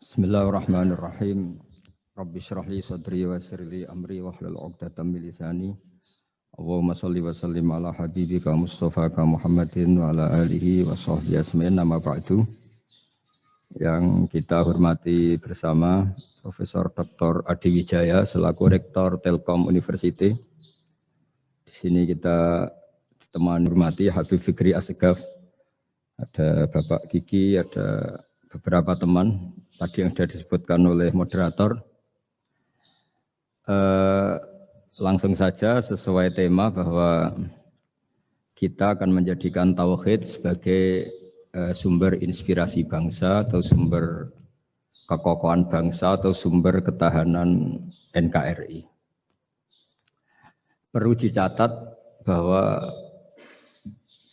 Bismillahirrahmanirrahim. Rabbi shrah li sadri wa yassir li amri wahlul 'uqdatam min lisani. Allahumma shalli wa sallim ala habibika Mustafa Muhammadin wa ala alihi wa sahbihi asma'in nama ba'du. Yang kita hormati bersama Profesor Dr. Adi Wijaya selaku Rektor Telkom University. Di sini kita ditemani hormati Habib Fikri Assegaf. Ada Bapak Kiki, ada beberapa teman tadi yang sudah disebutkan oleh moderator. Langsung saja sesuai tema bahwa kita akan menjadikan tauhid sebagai sumber inspirasi bangsa atau sumber kekokohan bangsa atau sumber ketahanan NKRI. Perlu dicatat bahwa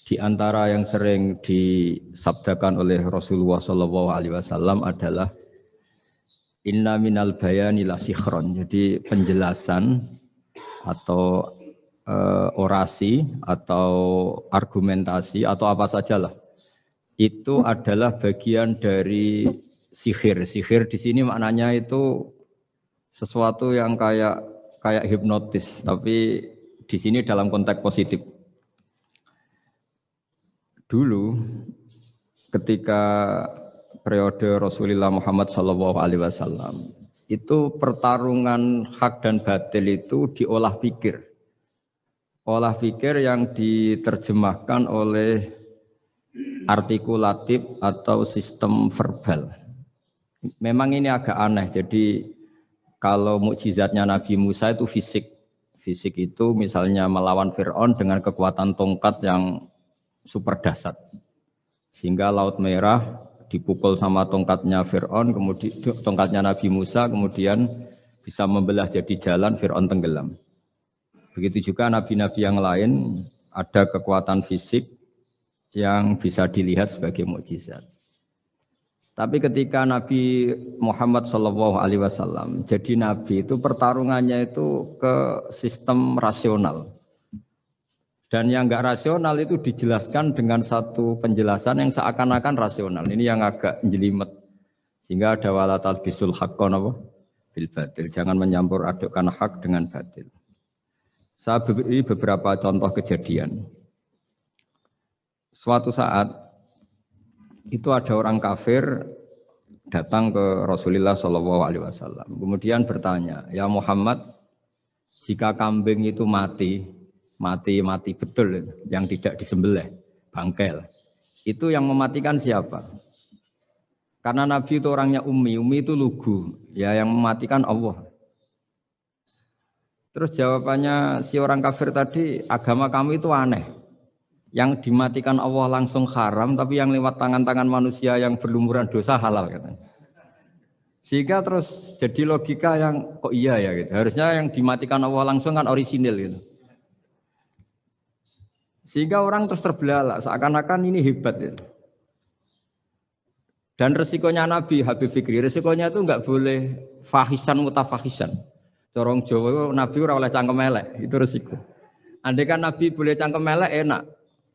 di antara yang sering disabdakan oleh Rasulullah SAW adalah inna minal bayani la sikhron. Jadi penjelasan atau orasi atau argumentasi atau apa sajalah itu adalah bagian dari sihir. Sihir di sini maknanya itu sesuatu yang kayak hipnotis, tapi di sini dalam konteks positif. Dulu ketika periode Rasulullah Muhammad SAW itu pertarungan hak dan batil itu diolah pikir. Olah pikir yang diterjemahkan oleh artikulatif atau sistem verbal. Memang ini agak aneh. Jadi kalau mukjizatnya Nabi Musa itu fisik. Fisik itu misalnya melawan Fir'aun dengan kekuatan tongkat yang super dahsyat. Sehingga Laut Merah dipukul sama tongkatnya Fir'aun, kemudian tongkatnya Nabi Musa, kemudian bisa membelah jadi jalan, Fir'aun tenggelam. Begitu juga nabi-nabi yang lain ada kekuatan fisik yang bisa dilihat sebagai mukjizat. Tapi ketika Nabi Muhammad SAW jadi nabi itu pertarungannya itu ke sistem rasional. Dan yang enggak rasional itu dijelaskan dengan satu penjelasan yang seakan-akan rasional. Ini yang agak jelimet. Sehingga ada wala talbisul haqqo bil batil. Jangan menyampur adukkan hak dengan batil. Saya beri beberapa contoh kejadian. Suatu saat itu ada orang kafir datang ke Rasulullah SAW. Kemudian bertanya, ya Muhammad, jika kambing itu mati betul, yang tidak disembelih, bangkel. Itu yang mematikan siapa? Karena Nabi itu orangnya ummi itu lugu, ya yang mematikan Allah. Terus jawabannya si orang kafir tadi, agama kamu itu aneh. Yang dimatikan Allah langsung haram, tapi yang lewat tangan-tangan manusia yang berlumuran dosa halal katanya. Sehingga terus jadi logika yang kok iya ya gitu. Harusnya yang dimatikan Allah langsung kan orisinil gitu. Sehingga orang terus terbelalak, seakan-akan ini hebat. Ya. Dan resikonya Nabi Habib Fikri, resikonya itu enggak boleh fahisan mutafahisan. Corong Jawa Nabi ora oleh cangkem elek, itu resiko. Andai kan Nabi boleh cangkem elek enak,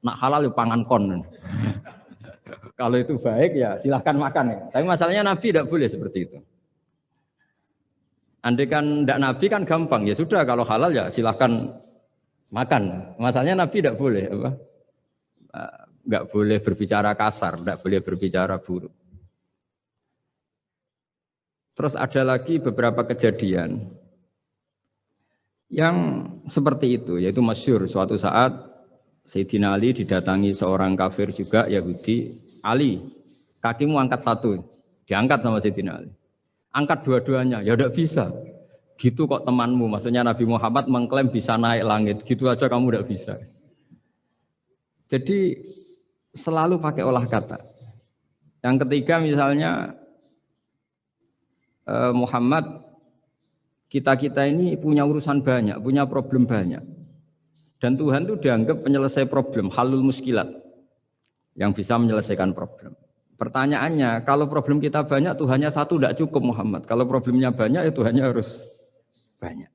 nak halal ya pangan kon. Kalau itu baik ya silahkan makan ya. Tapi masalahnya Nabi tidak boleh seperti itu. Andai kan tidak Nabi kan gampang, ya sudah kalau halal ya silahkan makan. Masalahnya Nabi tidak boleh apa? Enggak boleh berbicara kasar, enggak boleh berbicara buruk. Terus ada lagi beberapa kejadian yang seperti itu, yaitu masyhur suatu saat Sayyidina Ali didatangi seorang kafir juga Yahudi. Ali, kakimu angkat satu, diangkat sama Sayyidina Ali. Angkat dua-duanya, ya tidak bisa. Gitu kok temanmu, maksudnya Nabi Muhammad mengklaim bisa naik langit, gitu aja kamu tidak bisa. Jadi selalu pakai olah kata. Yang ketiga misalnya Muhammad, kita ini punya urusan banyak, punya problem banyak. Dan Tuhan itu dianggap penyelesai problem, halul muskilat, yang bisa menyelesaikan problem. Pertanyaannya, kalau problem kita banyak, Tuhannya satu tidak cukup Muhammad. Kalau problemnya banyak, ya Tuhannya harus banyak.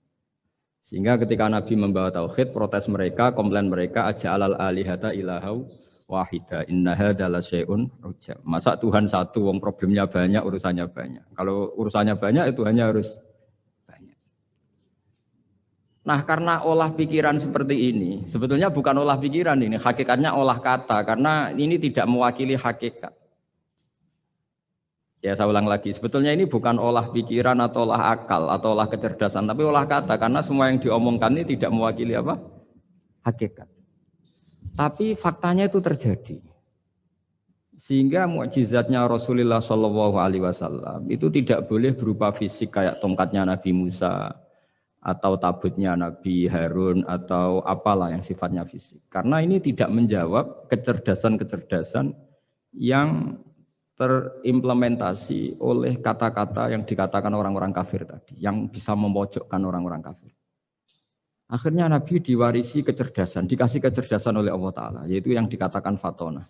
Sehingga ketika Nabi membawa tauhid, protes mereka, komplain mereka, aja'alal alihata ilahau wahida inna hadza la syai'un ujab. Masa Tuhan satu wong problemnya banyak, urusannya banyak. Kalau urusannya banyak itu hanya harus banyak. Nah, karena olah pikiran seperti ini, sebetulnya bukan olah pikiran ini, hakikatnya olah kata karena ini tidak mewakili hakikat. Ya saya ulang lagi, sebetulnya ini bukan olah pikiran atau olah akal atau olah kecerdasan, tapi olah kata karena semua yang diomongkan ini tidak mewakili apa? Hakikat. Tapi faktanya itu terjadi. Sehingga mukjizatnya Rasulullah Shallallahu Alaihi Wasallam itu tidak boleh berupa fisik kayak tongkatnya Nabi Musa atau tabutnya Nabi Harun atau apalah yang sifatnya fisik. Karena ini tidak menjawab kecerdasan-kecerdasan yang terimplementasi oleh kata-kata yang dikatakan orang-orang kafir tadi, yang bisa memojokkan orang-orang kafir. Akhirnya Nabi diwarisi kecerdasan, dikasih kecerdasan oleh Allah Ta'ala, yaitu yang dikatakan fatona.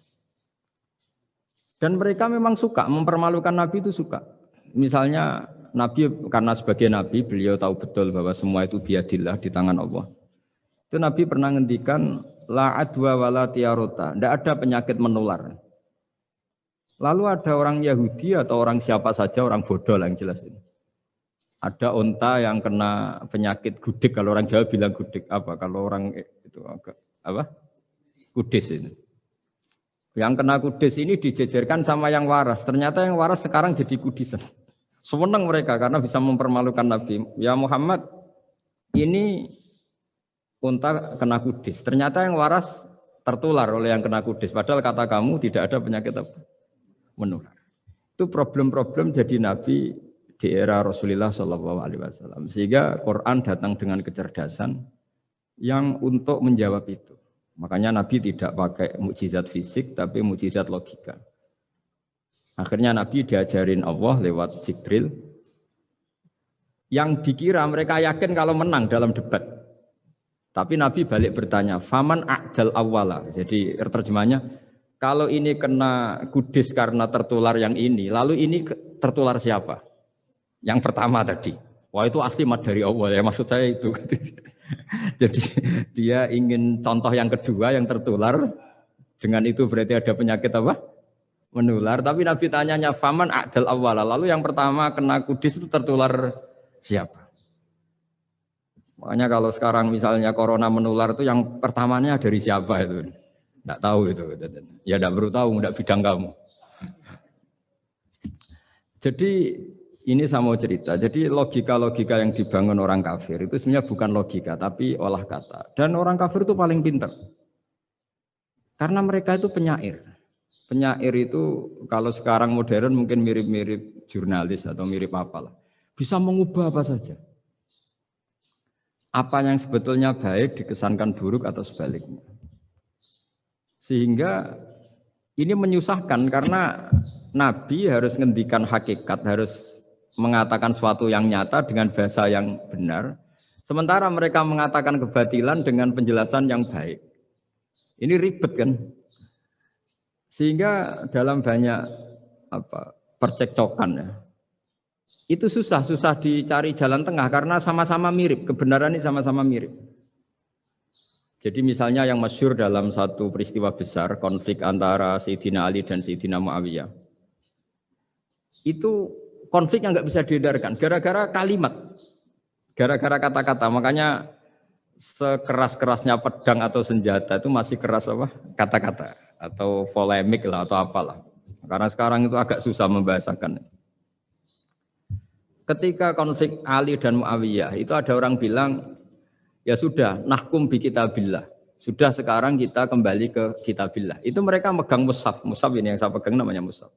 Dan mereka memang suka, mempermalukan Nabi itu suka. Misalnya Nabi, karena sebagai Nabi, beliau tahu betul bahwa semua itu biadillah di tangan Allah. Itu Nabi pernah ngendikan, la adwa wala tiarota, tidak ada penyakit menular. Lalu ada orang Yahudi atau orang siapa saja, orang bodoh lah yang jelas ini. Ada unta yang kena penyakit gudik, kalau orang Jawa bilang gudik apa? Kalau orang itu agak apa? Kudis ini. Yang kena kudis ini dijejerkan sama yang waras. Ternyata yang waras sekarang jadi kudisan. Senang mereka karena bisa mempermalukan Nabi. Ya Muhammad, ini unta kena kudis. Ternyata yang waras tertular oleh yang kena kudis. Padahal kata kamu tidak ada penyakit apa? Menular. Itu problem-problem jadi Nabi di era Rasulullah Shallallahu Alaihi Wasallam, sehingga Quran datang dengan kecerdasan yang untuk menjawab itu. Makanya Nabi tidak pakai mukjizat fisik, tapi mukjizat logika. Akhirnya Nabi diajarin Allah lewat Jibril, yang dikira mereka yakin kalau menang dalam debat. Tapi Nabi balik bertanya, faman a'jal awwala. Jadi terjemahnya, kalau ini kena kudis karena tertular yang ini, lalu ini tertular siapa? Yang pertama tadi, wah itu asli mat dari Allah ya, maksud saya itu. Jadi dia ingin contoh yang kedua yang tertular, dengan itu berarti ada penyakit apa? Menular. Tapi Nabi tanyanya, faman a'dal awwala, lalu yang pertama kena kudis itu tertular siapa? Makanya kalau sekarang misalnya corona menular itu yang pertamanya dari siapa itu? Tidak tahu itu. Ya tidak perlu tahu, tidak bidang kamu. Jadi ini saya mau cerita. Jadi logika-logika yang dibangun orang kafir itu sebenarnya bukan logika, tapi olah kata. Dan orang kafir itu paling pintar. Karena mereka itu penyair. Penyair itu kalau sekarang modern mungkin mirip-mirip jurnalis atau mirip apalah. Bisa mengubah apa saja. Apa yang sebetulnya baik dikesankan buruk atau sebaliknya. Sehingga ini menyusahkan karena Nabi harus ngendikan hakikat, harus mengatakan sesuatu yang nyata dengan bahasa yang benar. Sementara mereka mengatakan kebatilan dengan penjelasan yang baik. Ini ribet kan? Sehingga dalam banyak percekcokan ya. Itu susah dicari jalan tengah karena sama-sama mirip, kebenaran ini sama-sama mirip. Jadi misalnya yang masyhur dalam satu peristiwa besar, konflik antara Sayyidina Ali dan Sayyidina Muawiyah. Itu konflik yang nggak bisa dihindarkan, gara-gara kalimat, gara-gara kata-kata. Makanya sekeras-kerasnya pedang atau senjata itu masih keras apa? Kata-kata atau polemik lah atau apalah. Karena sekarang itu agak susah membahasakan. Ketika konflik Ali dan Muawiyah itu ada orang bilang, ya sudah, nahkum bi kitabillah. Sudah sekarang kita kembali ke kitabillah. Itu mereka megang mushaf. Mushaf ini yang saya pegang namanya mushaf.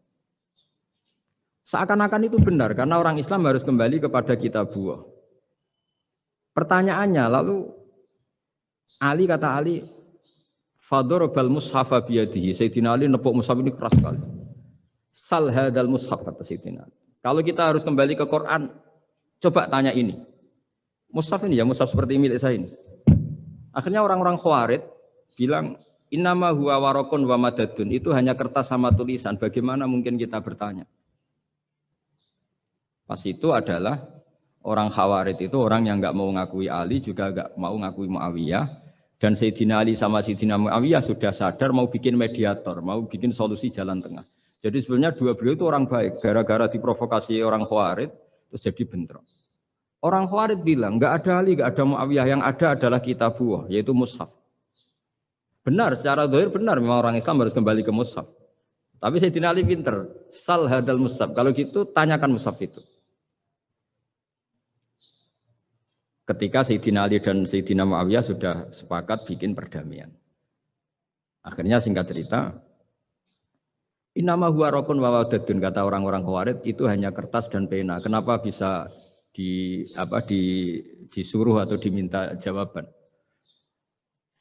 Seakan-akan itu benar karena orang Islam harus kembali kepada kitabullah. Pertanyaannya lalu Ali kata Ali, fadharabal mushafa biyadihi. Sayyidina Ali nepuk mushaf ini keras sekali. Sal hadzal mushaf kata Sayyidina Ali. Kalau kita harus kembali ke Quran, coba tanya ini. Mushaf ini ya, mushaf seperti milik saya ini. Akhirnya orang-orang Khawarij bilang, innama huwa warakun wa madadun. Itu hanya kertas sama tulisan. Bagaimana mungkin kita bertanya? Pas itu adalah orang Khawarij itu orang yang enggak mau ngakui Ali juga enggak mau ngakui Muawiyah. Dan Sayyidina Ali sama Sayyidina Muawiyah sudah sadar mau bikin mediator, mau bikin solusi jalan tengah. Jadi sebenarnya dua beliau itu orang baik, gara-gara diprovokasi orang Khawarij terus jadi bentrok. Orang Khawarij bilang, nggak ada Ali, nggak ada Muawiyah, yang ada adalah kitabullah, yaitu mushaf. Benar, secara zahir benar, memang orang Islam harus kembali ke mushaf. Tapi Sayyidina Ali pinter, sal hadal mushaf. Kalau gitu, tanyakan mushaf itu. Ketika Sayyidina Ali dan Sayyidina Muawiyah sudah sepakat bikin perdamaian. Akhirnya singkat cerita, Innama huwa raqun wa wadadun, kata orang-orang Khawarij itu hanya kertas dan pena. Kenapa bisa disuruh atau diminta jawaban?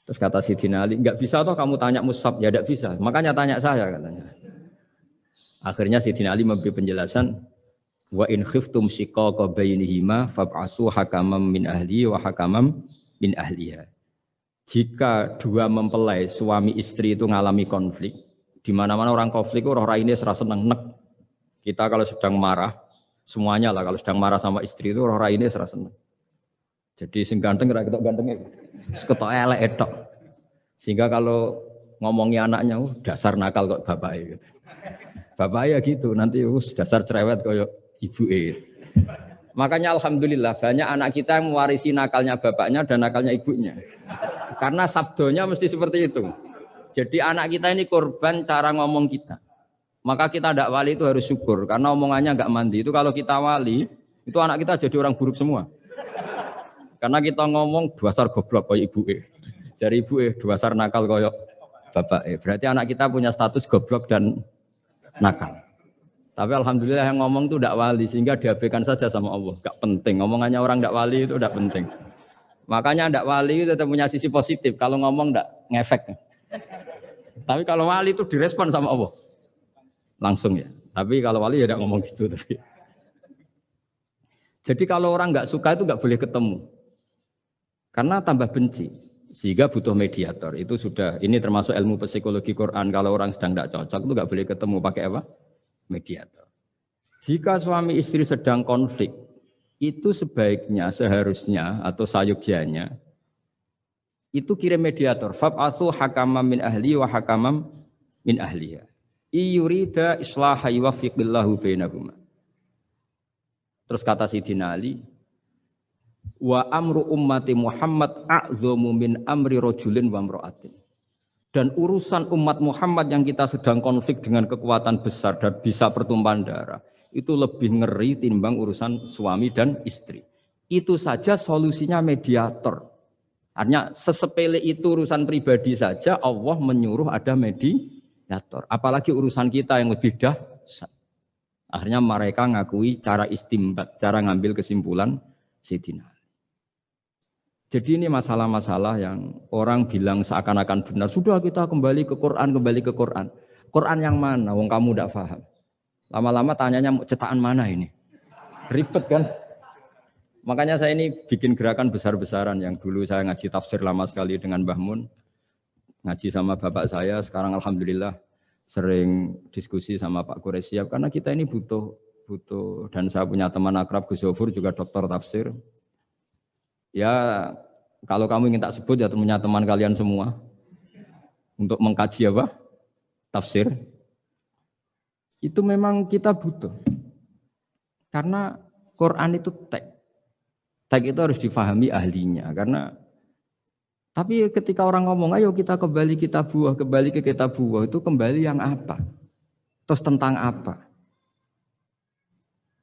Terus kata Sayyidina Ali, enggak bisa toh kamu tanya mushaf, ya enggak bisa. Makanya tanya saya katanya. Akhirnya Sayyidina Ali memberi penjelasan, wa in khiftum shiqaqa bainihima fab'asu hakamam min ahli wa hakamam min ahliha. Jika dua mempelai suami istri itu ngalami konflik, di mana-mana orang konflik itu roh raine serasa seneng nek. Kita kalau sedang marah, semuanya lah kalau sedang marah sama istri itu roh raine serasa seneng. Jadi sing ganteng ra ketok gantenge. Ketok elek etok. Sehingga kalau ngomongi anaknya, dasar nakal kok bapaknya gitu. Bapaknya gitu, nanti dasar cerewet koyo ibuke. Makanya alhamdulillah banyak anak kita yang mewarisi nakalnya bapaknya dan nakalnya ibunya. Karena sabdonya mesti seperti itu. Jadi anak kita ini korban cara ngomong kita. Maka kita tidak wali itu harus syukur karena omongannya nggak mandi. Itu kalau kita wali, itu anak kita jadi orang buruk semua. Karena kita ngomong dasar goblok koyo ibuke. Dari ibuke dasar nakal koyo bapake. Berarti anak kita punya status goblok dan nakal. Tapi alhamdulillah yang ngomong itu tidak wali sehingga diabaikan saja sama Allah. Gak penting. Ngomongannya orang tidak wali itu tidak penting. Makanya tidak wali itu tetap punya sisi positif. Kalau ngomong tidak ngefek. Tapi kalau wali itu direspon sama Allah. Langsung ya. Tapi kalau wali ya tidak ngomong gitu. Tapi. Jadi kalau orang nggak suka itu nggak boleh ketemu. Karena tambah benci. Sehingga butuh mediator. Itu sudah, ini termasuk ilmu psikologi Quran. Kalau orang sedang tidak cocok itu nggak boleh ketemu. Pakai apa? Mediator. Jika suami istri sedang konflik, itu sebaiknya, seharusnya atau sayogyanya itu kirim mediator. Fab'atsu hakamam min ahli wa hakamam min ahliha. Iyurida islaha yuwaffiqillahu bainahuma. Terus kata Sayyidina Ali, wa amru ummati Muhammad a'zamu min amri rajulin wa imra'atin. Dan urusan umat Muhammad yang kita sedang konflik dengan kekuatan besar dan bisa pertumpahan darah, itu lebih ngeri timbang urusan suami dan istri. Itu saja solusinya mediator. Artinya sesepele itu urusan pribadi saja Allah menyuruh ada mediator. Apalagi urusan kita yang lebih dahsyat. Akhirnya mereka ngakui cara istimbat, cara ngambil kesimpulan Sayyidina. Jadi ini masalah-masalah yang orang bilang seakan-akan benar. Sudah kita kembali ke Quran, kembali ke Quran. Quran yang mana? Wong kamu tidak paham. Lama-lama tanyanya cetakan mana ini? Ribet kan? Makanya saya ini bikin gerakan besar-besaran yang dulu saya ngaji tafsir lama sekali dengan Mbah Mun. Ngaji sama bapak saya, sekarang alhamdulillah sering diskusi sama Pak Quraisyab. Karena kita ini butuh. Dan saya punya teman akrab Gus Zofur juga doktor tafsir. Ya, kalau kamu ingin tak sebut ya punya teman kalian semua untuk mengkaji apa? Tafsir. Itu memang kita butuh. Karena Quran itu teks. Teks itu harus difahami ahlinya. Tapi ketika orang ngomong, ayo kita kembali ke kitabullah, itu kembali yang apa? Terus tentang apa?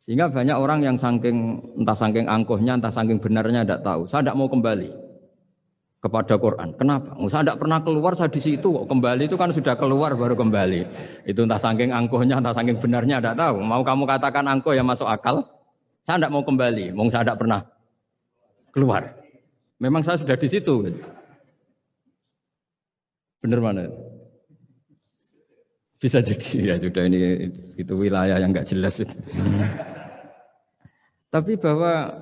Sehingga banyak orang yang entah saking angkuhnya, entah saking benarnya tidak tahu. Saya tidak mau kembali kepada Quran. Kenapa? Saya tidak pernah keluar, saya di situ. Kembali itu kan sudah keluar baru kembali. Itu entah saking angkuhnya, entah saking benarnya tidak tahu. Mau kamu katakan angkuh yang masuk akal, saya tidak mau kembali. Saya tidak pernah keluar. Memang saya sudah di situ. Benar mana? Bisa jadi ya sudah ini itu wilayah yang nggak jelas. Tapi bahwa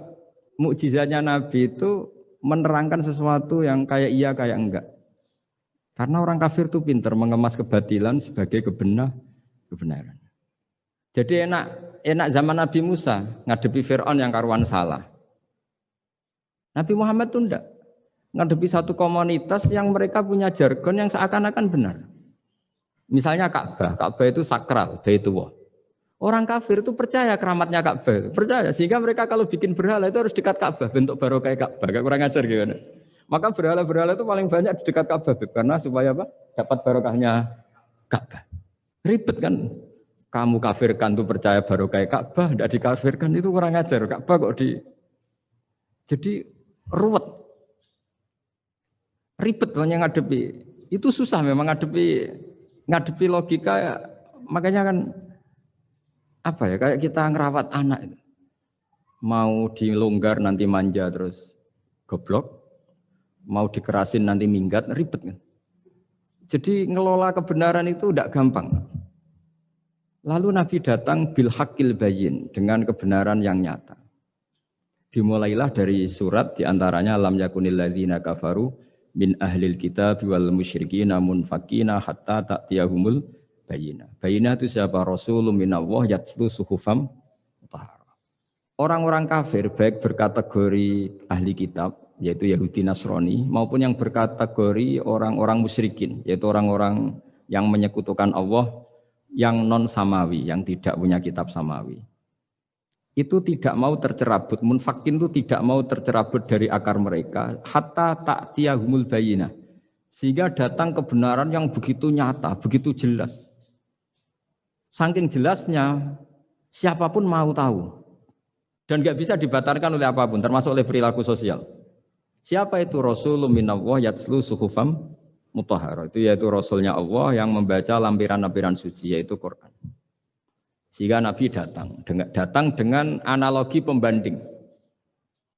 mukjizatnya Nabi itu menerangkan sesuatu yang kayak iya kayak enggak. Karena orang kafir itu pintar mengemas kebatilan sebagai kebenaran. Jadi enak zaman Nabi Musa ngadepi Fir'aun yang karuan salah. Nabi Muhammad itu enggak. ngadepi satu komunitas yang mereka punya jargon yang seakan-akan benar. Misalnya Ka'bah, Ka'bah itu sakral, Baitullah. Orang kafir itu percaya keramatnya Ka'bah, percaya sehingga mereka kalau bikin berhala itu harus dekat Ka'bah, bentuk barokah Ka'bah, gak kurang ajar gimana. Maka berhala-berhala itu paling banyak di dekat Ka'bah karena supaya apa? Dapat barokahnya Ka'bah. Ribet kan? Kamu kafirkan tuh percaya barokah Ka'bah, tidak dikafirkan itu kurang ajar. Ka'bah kok jadi ruwet. Ribet banyak ngadepi. Itu susah memang ngadepi logika ya. Makanya kan apa ya kayak kita ngerawat anak itu. Mau dilonggar nanti manja terus goblok, mau dikerasin nanti minggat, ribet kan. Jadi ngelola kebenaran itu tidak gampang. Lalu Nabi datang bil haqqil bayyin dengan kebenaran yang nyata. Dimulailah dari surat diantaranya lam yakunil ladzina kafaru min ahlil kitab wal musyrikin munfakina hatta ta'tiyahumul bayyinah. Bayyinah itu siapa? Rasulun minallah yatlu suhufam mutahharah. Orang-orang kafir baik berkategori ahli kitab yaitu Yahudi Nasrani maupun yang berkategori orang-orang musyrikin yaitu orang-orang yang menyekutukan Allah yang non samawi, yang tidak punya kitab samawi. Itu tidak mau tercerabut, munfakin itu tidak mau tercerabut dari akar mereka hatta ta'tiyahumul bayyinah. Sehingga datang kebenaran yang begitu nyata, begitu jelas. Saking jelasnya siapapun mau tahu. Dan enggak bisa dibatalkan oleh apapun, termasuk oleh perilaku sosial. Siapa itu Rasulun minallah yatslu suhufam mutahharah, itu yaitu Rasulnya Allah yang membaca lampiran-lampiran suci yaitu Quran. Sehingga Nabi datang dengan analogi pembanding.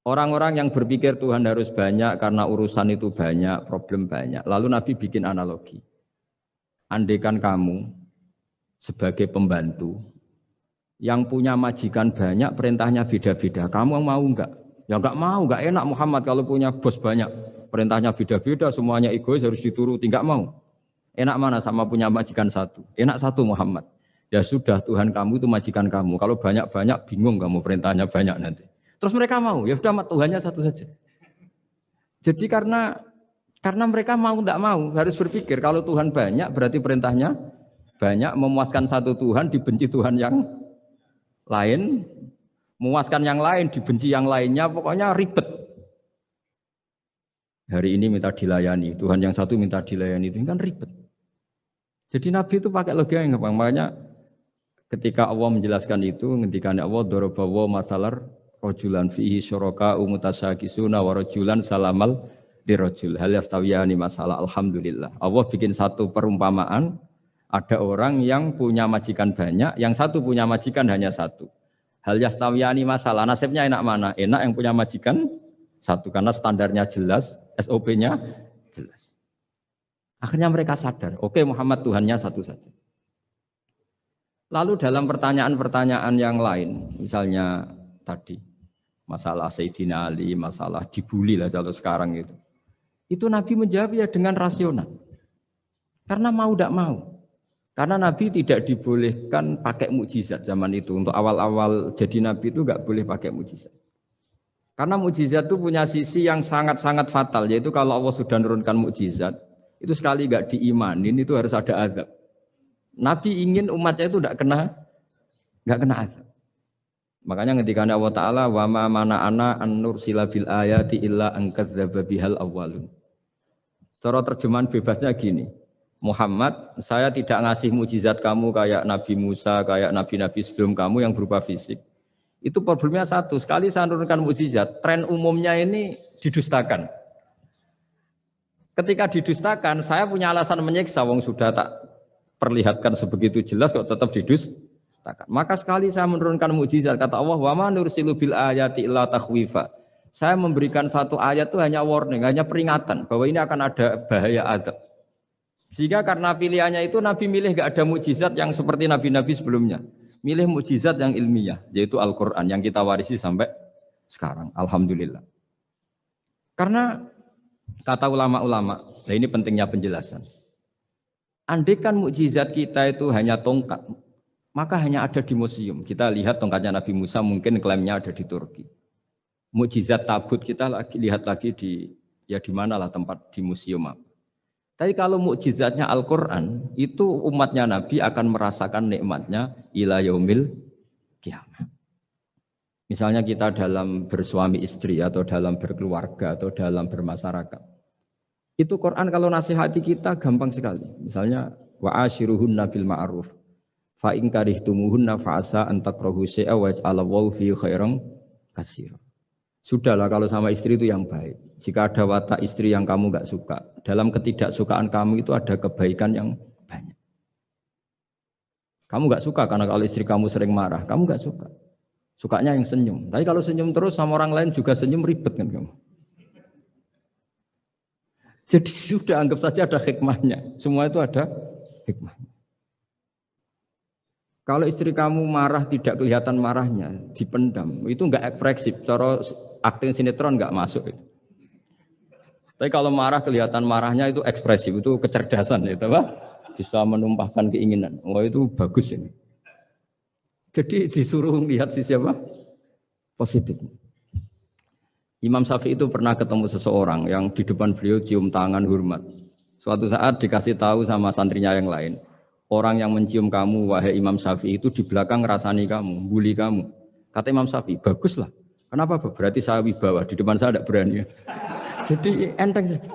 Orang-orang yang berpikir Tuhan harus banyak karena urusan itu banyak, problem banyak. Lalu Nabi bikin analogi. Andaikan kamu sebagai pembantu yang punya majikan banyak, perintahnya beda-beda. Kamu mau enggak? Ya enggak mau, enggak enak Muhammad kalau punya bos banyak. Perintahnya beda-beda, semuanya egois harus dituruti, enggak mau. Enak mana sama punya majikan satu? Enak satu Muhammad. Ya sudah Tuhan kamu itu majikan kamu. Kalau banyak-banyak bingung kamu perintahnya banyak nanti. Terus mereka mau, ya sudah Tuhannya satu saja. Jadi karena mereka mau tidak mau harus berpikir kalau Tuhan banyak berarti perintahnya banyak, memuaskan satu Tuhan dibenci Tuhan yang lain, memuaskan yang lain dibenci yang lainnya, pokoknya ribet. Hari ini minta dilayani, Tuhan yang satu minta dilayani, itu kan ribet. Jadi Nabi itu pakai logika yang gampang, makanya ketika Allah menjelaskan itu, ngendikan Allah dorobawa masalar rojulan fihi syuraka umutasakisuna wa rojulan salamal dirojul hal yastawiyani masalah. Alhamdulillah Allah bikin satu perumpamaan, ada orang yang punya majikan banyak, yang satu punya majikan hanya satu. Hal yastawiyani masalah, nasibnya enak mana? Enak yang punya majikan satu karena standarnya jelas, SOP-nya jelas. Akhirnya mereka sadar, oke Muhammad Tuhannya satu saja. Lalu dalam pertanyaan-pertanyaan yang lain, misalnya tadi masalah Sayyidina Ali, masalah dibully lah kalau sekarang itu Nabi menjawab ya dengan rasional. Karena mau tidak mau. Karena Nabi tidak dibolehkan pakai mukjizat zaman itu. Untuk awal-awal jadi Nabi itu nggak boleh pakai mukjizat. Karena mukjizat itu punya sisi yang sangat-sangat fatal, yaitu kalau Allah sudah menurunkan mukjizat, itu sekali nggak diimanin itu harus ada azab. Nabi ingin umatnya itu nggak kena azab. Makanya ketika Allah Taala wa ma mana'ana an nursila bil ayati illa an kadzdzaba bihal awwalun. Cara terjemahan bebasnya gini, Muhammad, saya tidak ngasih mukjizat kamu kayak Nabi Musa, kayak nabi-nabi sebelum kamu yang berupa fisik. Itu problemnya satu, sekali saya menurunkan mukjizat, tren umumnya ini didustakan. Ketika didustakan, saya punya alasan menyiksa, wong sudah tak perlihatkan sebegitu jelas kok tetap didustakan. Maka sekali saya menurunkan mukjizat, kata Allah, wa ma nursilu bil ayati illa takhwifa. Saya memberikan satu ayat itu hanya warning, hanya peringatan bahwa ini akan ada bahaya azab. Jika karena pilihannya itu Nabi milih gak ada mukjizat yang seperti nabi-nabi sebelumnya. Milih mukjizat yang ilmiah, yaitu Al-Quran yang kita warisi sampai sekarang. Alhamdulillah. Karena kata ulama-ulama, nah ini pentingnya penjelasan. Andaikan mukjizat kita itu hanya tongkat, maka hanya ada di museum. Kita lihat tongkatnya Nabi Musa mungkin klaimnya ada di Turki. Mukjizat tabut kita lihat lagi di ya di manalah tempat di museum apa. Tapi kalau mukjizatnya Al-Quran, itu umatnya Nabi akan merasakan nikmatnya ila yaumil kiamat. Misalnya kita dalam bersuami istri atau dalam berkeluarga atau dalam bermasyarakat. Itu Quran kalau nasihati kita gampang sekali. Misalnya wa ashiruhunna bil ma'ruf. Fa in karihtumuhunna fa asa an takrahu syai'a wa yaj'alallahu fi khairan katsira. Sudahlah kalau sama istri itu yang baik. Jika ada watak istri yang kamu enggak suka, dalam ketidaksukaan kamu itu ada kebaikan yang banyak. Kamu enggak suka karena kalau istri kamu sering marah, kamu enggak suka. Sukanya yang senyum. Tapi kalau senyum terus sama orang lain juga senyum, ribet kan kamu. Jadi sudah anggap saja ada hikmahnya. Semua itu ada hikmahnya. Kalau istri kamu marah tidak kelihatan marahnya, dipendam, itu enggak ekspresif. Cara akting sinetron enggak masuk itu. Tapi kalau marah kelihatan marahnya itu ekspresif, itu kecerdasan itu apa? Bisa menumpahkan keinginan. Wah itu bagus ini. Jadi disuruh lihat sisi apa? Positif. Imam Syafi'i itu pernah ketemu seseorang yang di depan beliau cium tangan hormat. Suatu saat dikasih tahu sama santrinya yang lain. Orang yang mencium kamu, wahai Imam Syafi'i itu di belakang ngerasani kamu, bully kamu. Kata Imam Syafi'i, baguslah. Kenapa? Berarti saya wibawa, di depan saya tidak berani. Jadi enteng saja.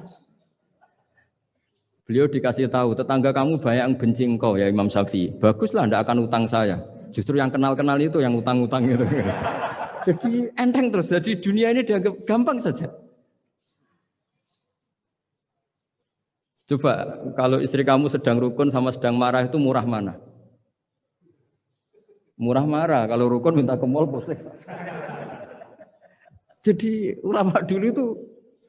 Beliau dikasih tahu, tetangga kamu banyak yang benci engkau ya Imam Syafi'i. Baguslah, tidak akan utang saya. Justru yang kenal-kenal itu yang utang-utang itu. Jadi enteng terus. Jadi dunia ini dianggap gampang saja. Coba kalau istri kamu sedang rukun sama sedang marah itu murah mana? Murah marah. Kalau rukun minta ke mall pusing. Jadi ulama dulu itu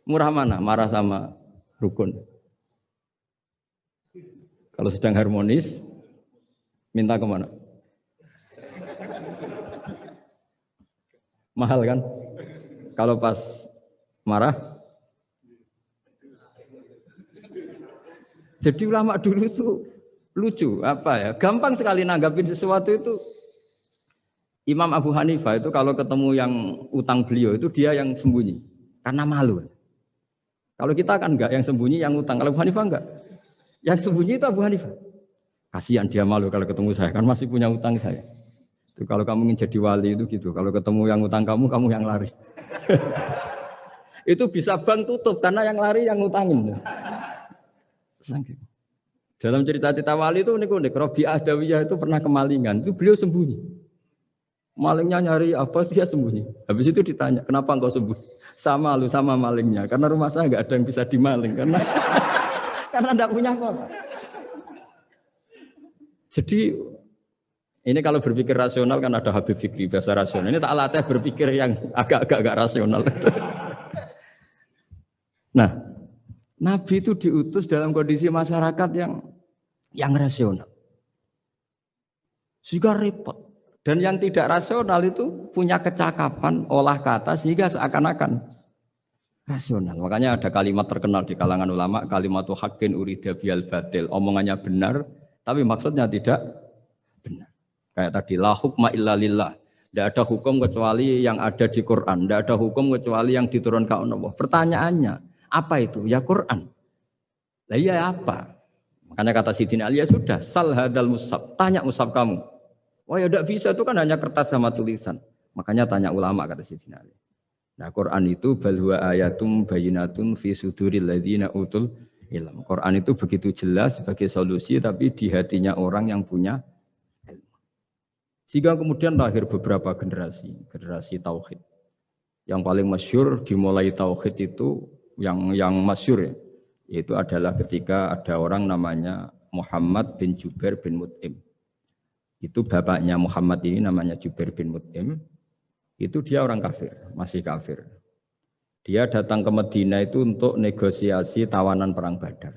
murah mana? Marah sama rukun. Kalau sedang harmonis minta kemana? Mahal kan? Kalau pas marah. Jadi ulama dulu itu lucu, apa ya? Gampang sekali nanggapin sesuatu itu. Imam Abu Hanifah itu kalau ketemu yang utang beliau itu dia yang sembunyi karena malu. Kalau kita kan enggak yang sembunyi yang utang. Kalau Abu Hanifah enggak. Yang sembunyi itu Abu Hanifah. Kasihan dia malu kalau ketemu saya kan masih punya utang saya. Itu kalau kamu ingin jadi wali itu gitu. Kalau ketemu yang utang kamu yang lari. Itu bisa bank tutup karena yang lari yang ngutangin. Dalam cerita-cerita wali itu unik-unik. Rabi'ah Adawiyah itu pernah kemalingan. Itu beliau sembunyi. Malingnya nyari apa dia sembunyi. Habis itu ditanya, kenapa engkau sembunyi? Sama lu sama malingnya. Karena rumah saya nggak ada yang bisa dimaling. Karena enggak punya apa-apa. Jadi ini kalau berpikir rasional kan ada Habib Fikri bahasa rasional. Ini tak latih berpikir yang agak rasional. Nah, Nabi itu diutus dalam kondisi masyarakat yang rasional. Sehingga repot. Dan yang tidak rasional itu punya kecakapan olah kata sehingga seakan-akan rasional. Makanya ada kalimat terkenal di kalangan ulama, kalimatu haqqin urida bihal batil. Omongannya benar, tapi maksudnya tidak benar. Kayak tadi, la hukma illa lillah. Tidak ada hukum kecuali yang ada di Quran. Tidak ada hukum kecuali yang diturunkan Allah. Pertanyaannya, apa itu? Ya Quran. Lah iya apa? Makanya kata Sidin Ali, ya sudah, sal hadal mushaf. Tanya mushaf kamu. Oh ya tidak bisa, itu kan hanya kertas sama tulisan. Makanya tanya ulama, kata Sidin Ali. Nah Quran itu balwa ayatum bayinatun fi suduril ladzina utul ilm. Quran itu begitu jelas sebagai solusi, tapi di hatinya orang yang punya ilmu. Sehingga kemudian lahir beberapa generasi tauhid. Yang paling masyhur dimulai tauhid itu yang masyhur ya, yaitu adalah ketika ada orang namanya Muhammad bin Jubair bin Mut'im. Itu bapaknya Muhammad ini namanya Jubair bin Mut'im. Itu dia orang kafir, masih kafir. Dia datang ke Madinah itu untuk negosiasi tawanan perang Badar.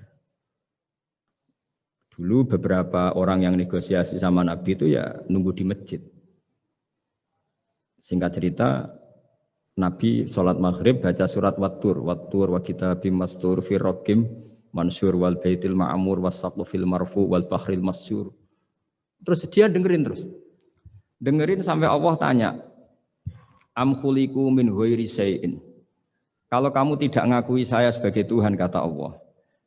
Dulu beberapa orang yang negosiasi sama Nabi itu ya nunggu di masjid. Singkat cerita, Nabi sholat maghrib baca surat Wattur wa kitabim mastur fi raqim mansur wal baitil ma'mur was saqfil marfu wal bahril masyur. Terus dia dengerin terus. Dengerin sampai Allah tanya, am khuliqu min ghairi syai'in. Kalau kamu tidak ngakui saya sebagai Tuhan, kata Allah,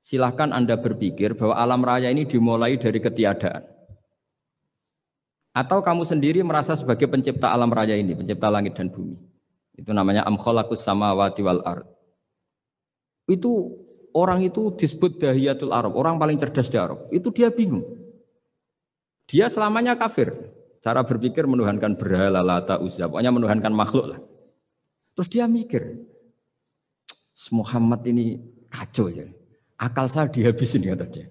silahkan Anda berpikir bahwa alam raya ini dimulai dari ketiadaan. Atau kamu sendiri merasa sebagai pencipta alam raya ini, pencipta langit dan bumi. Itu namanya am khalaqus samawati wal ard. Itu orang itu disebut dahiyatul Arab, orang paling cerdas di Arab. Itu dia bingung. Dia selamanya kafir. Cara berpikir menuhankan berhala, Lata, Uzza, pokoknya menuhankan makhluk lah. Terus dia mikir, Muhammad ini kacau ya. Akal saya dihabisin kata dia.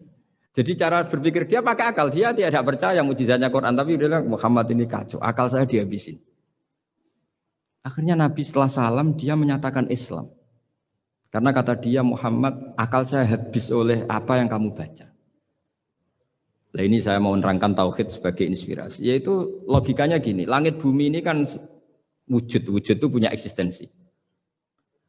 Jadi cara berpikir dia pakai akal, dia tidak percaya mukjizatnya Quran, tapi dia bilang Muhammad ini kacau, akal saya dihabisin. Akhirnya Nabi setelah salam dia menyatakan Islam. Karena kata dia Muhammad, akal saya habis oleh apa yang kamu baca. Nah ini saya mau menerangkan tauhid sebagai inspirasi. Yaitu logikanya gini, langit bumi ini kan wujud itu punya eksistensi.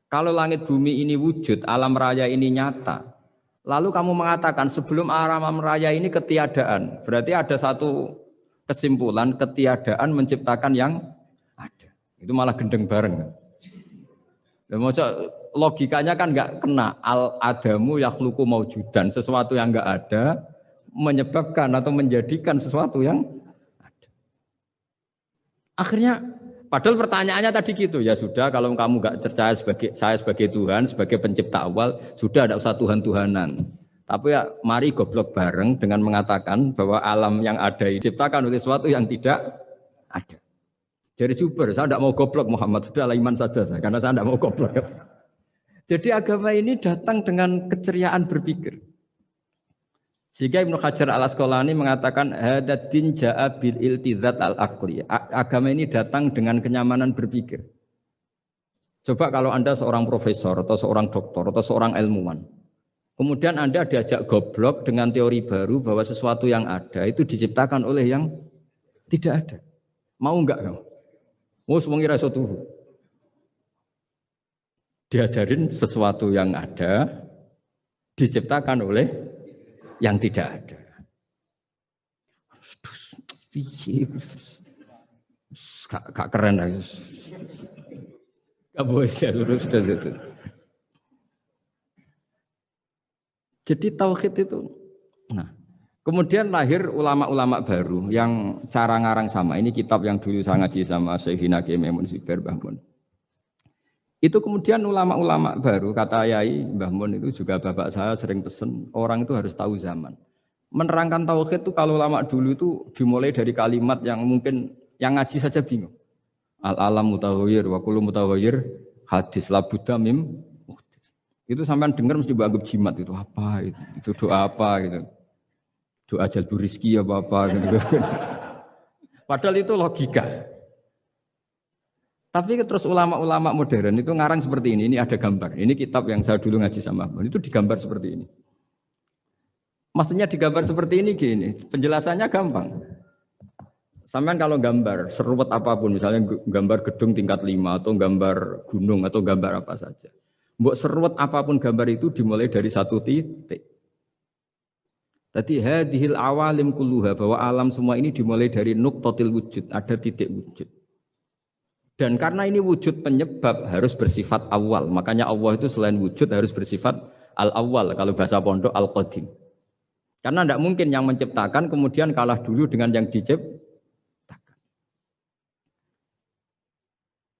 Kalau langit bumi ini wujud, alam raya ini nyata, lalu kamu mengatakan sebelum alam raya ini ketiadaan, berarti ada satu kesimpulan ketiadaan menciptakan yang ada. Itu malah gendeng bareng. Logikanya kan nggak kena al-adamu yakhluqu maujudan, sesuatu yang nggak ada menyebabkan atau menjadikan sesuatu yang ada. Akhirnya padahal pertanyaannya tadi gitu, ya sudah kalau kamu nggak percaya saya sebagai Tuhan, sebagai pencipta awal, sudah ada usah Tuhan-Tuhanan. Tapi ya mari goblok bareng dengan mengatakan bahwa alam yang ada diciptakan oleh sesuatu yang tidak ada. Dari Juber, saya tidak mau goblok Muhammad, sudah iman saja saya, karena saya tidak mau goblok. Jadi agama ini datang dengan keceriaan berpikir. Sehingga Ibnu Hajar al-Asqalani mengatakan hadatin ja'a bil iltizat al-aqli. Agama ini datang dengan kenyamanan berpikir. Coba kalau Anda seorang profesor atau seorang doktor atau seorang ilmuwan. Kemudian Anda diajak goblok dengan teori baru bahwa sesuatu yang ada itu diciptakan oleh yang tidak ada. Mau enggak kamu? Mau semuanya rasa tuh. Diajarin sesuatu yang ada diciptakan oleh yang tidak ada. Gak keren lah. Gak boleh ya, sudah. Jadi tauhid itu. Nah, kemudian lahir ulama-ulama baru yang cara ngarang sama. Ini kitab yang dulu saya ngaji sama Syekhina Kiai Maimun Zubair Mbah Mun. Itu kemudian ulama-ulama baru, kata Yai Mbah Mun itu juga bapak saya sering pesen, orang itu harus tahu zaman. Menerangkan tauhid itu kalau ulama dulu itu dimulai dari kalimat yang mungkin yang ngaji saja bingung. Al-alam mutawwir wa kullu mutawwir hadis la budda mim. Itu sampean dengar mesti anggap jimat itu apa itu doa apa gitu. Doa jalbur rizki apa gitu. Padahal itu logika. Tapi terus ulama-ulama modern itu ngarang seperti ini ada gambar. Ini kitab yang saya dulu ngaji sama Mbak. Itu digambar seperti ini. Maksudnya digambar seperti ini gini, penjelasannya gampang. Sampean kalau gambar seruat apapun, misalnya gambar gedung tingkat 5 atau gambar gunung atau gambar apa saja. Mbok seruat apapun gambar itu dimulai dari satu titik. Tadi hadhil awalim kulluha, bahwa alam semua ini dimulai dari nuqtatil wujud, ada titik wujud. Dan karena ini wujud penyebab harus bersifat awal. Makanya Allah itu selain wujud harus bersifat al-awwal. Kalau bahasa pondok al-qadim. Karena tidak mungkin yang menciptakan kemudian kalah dulu dengan yang diciptakan.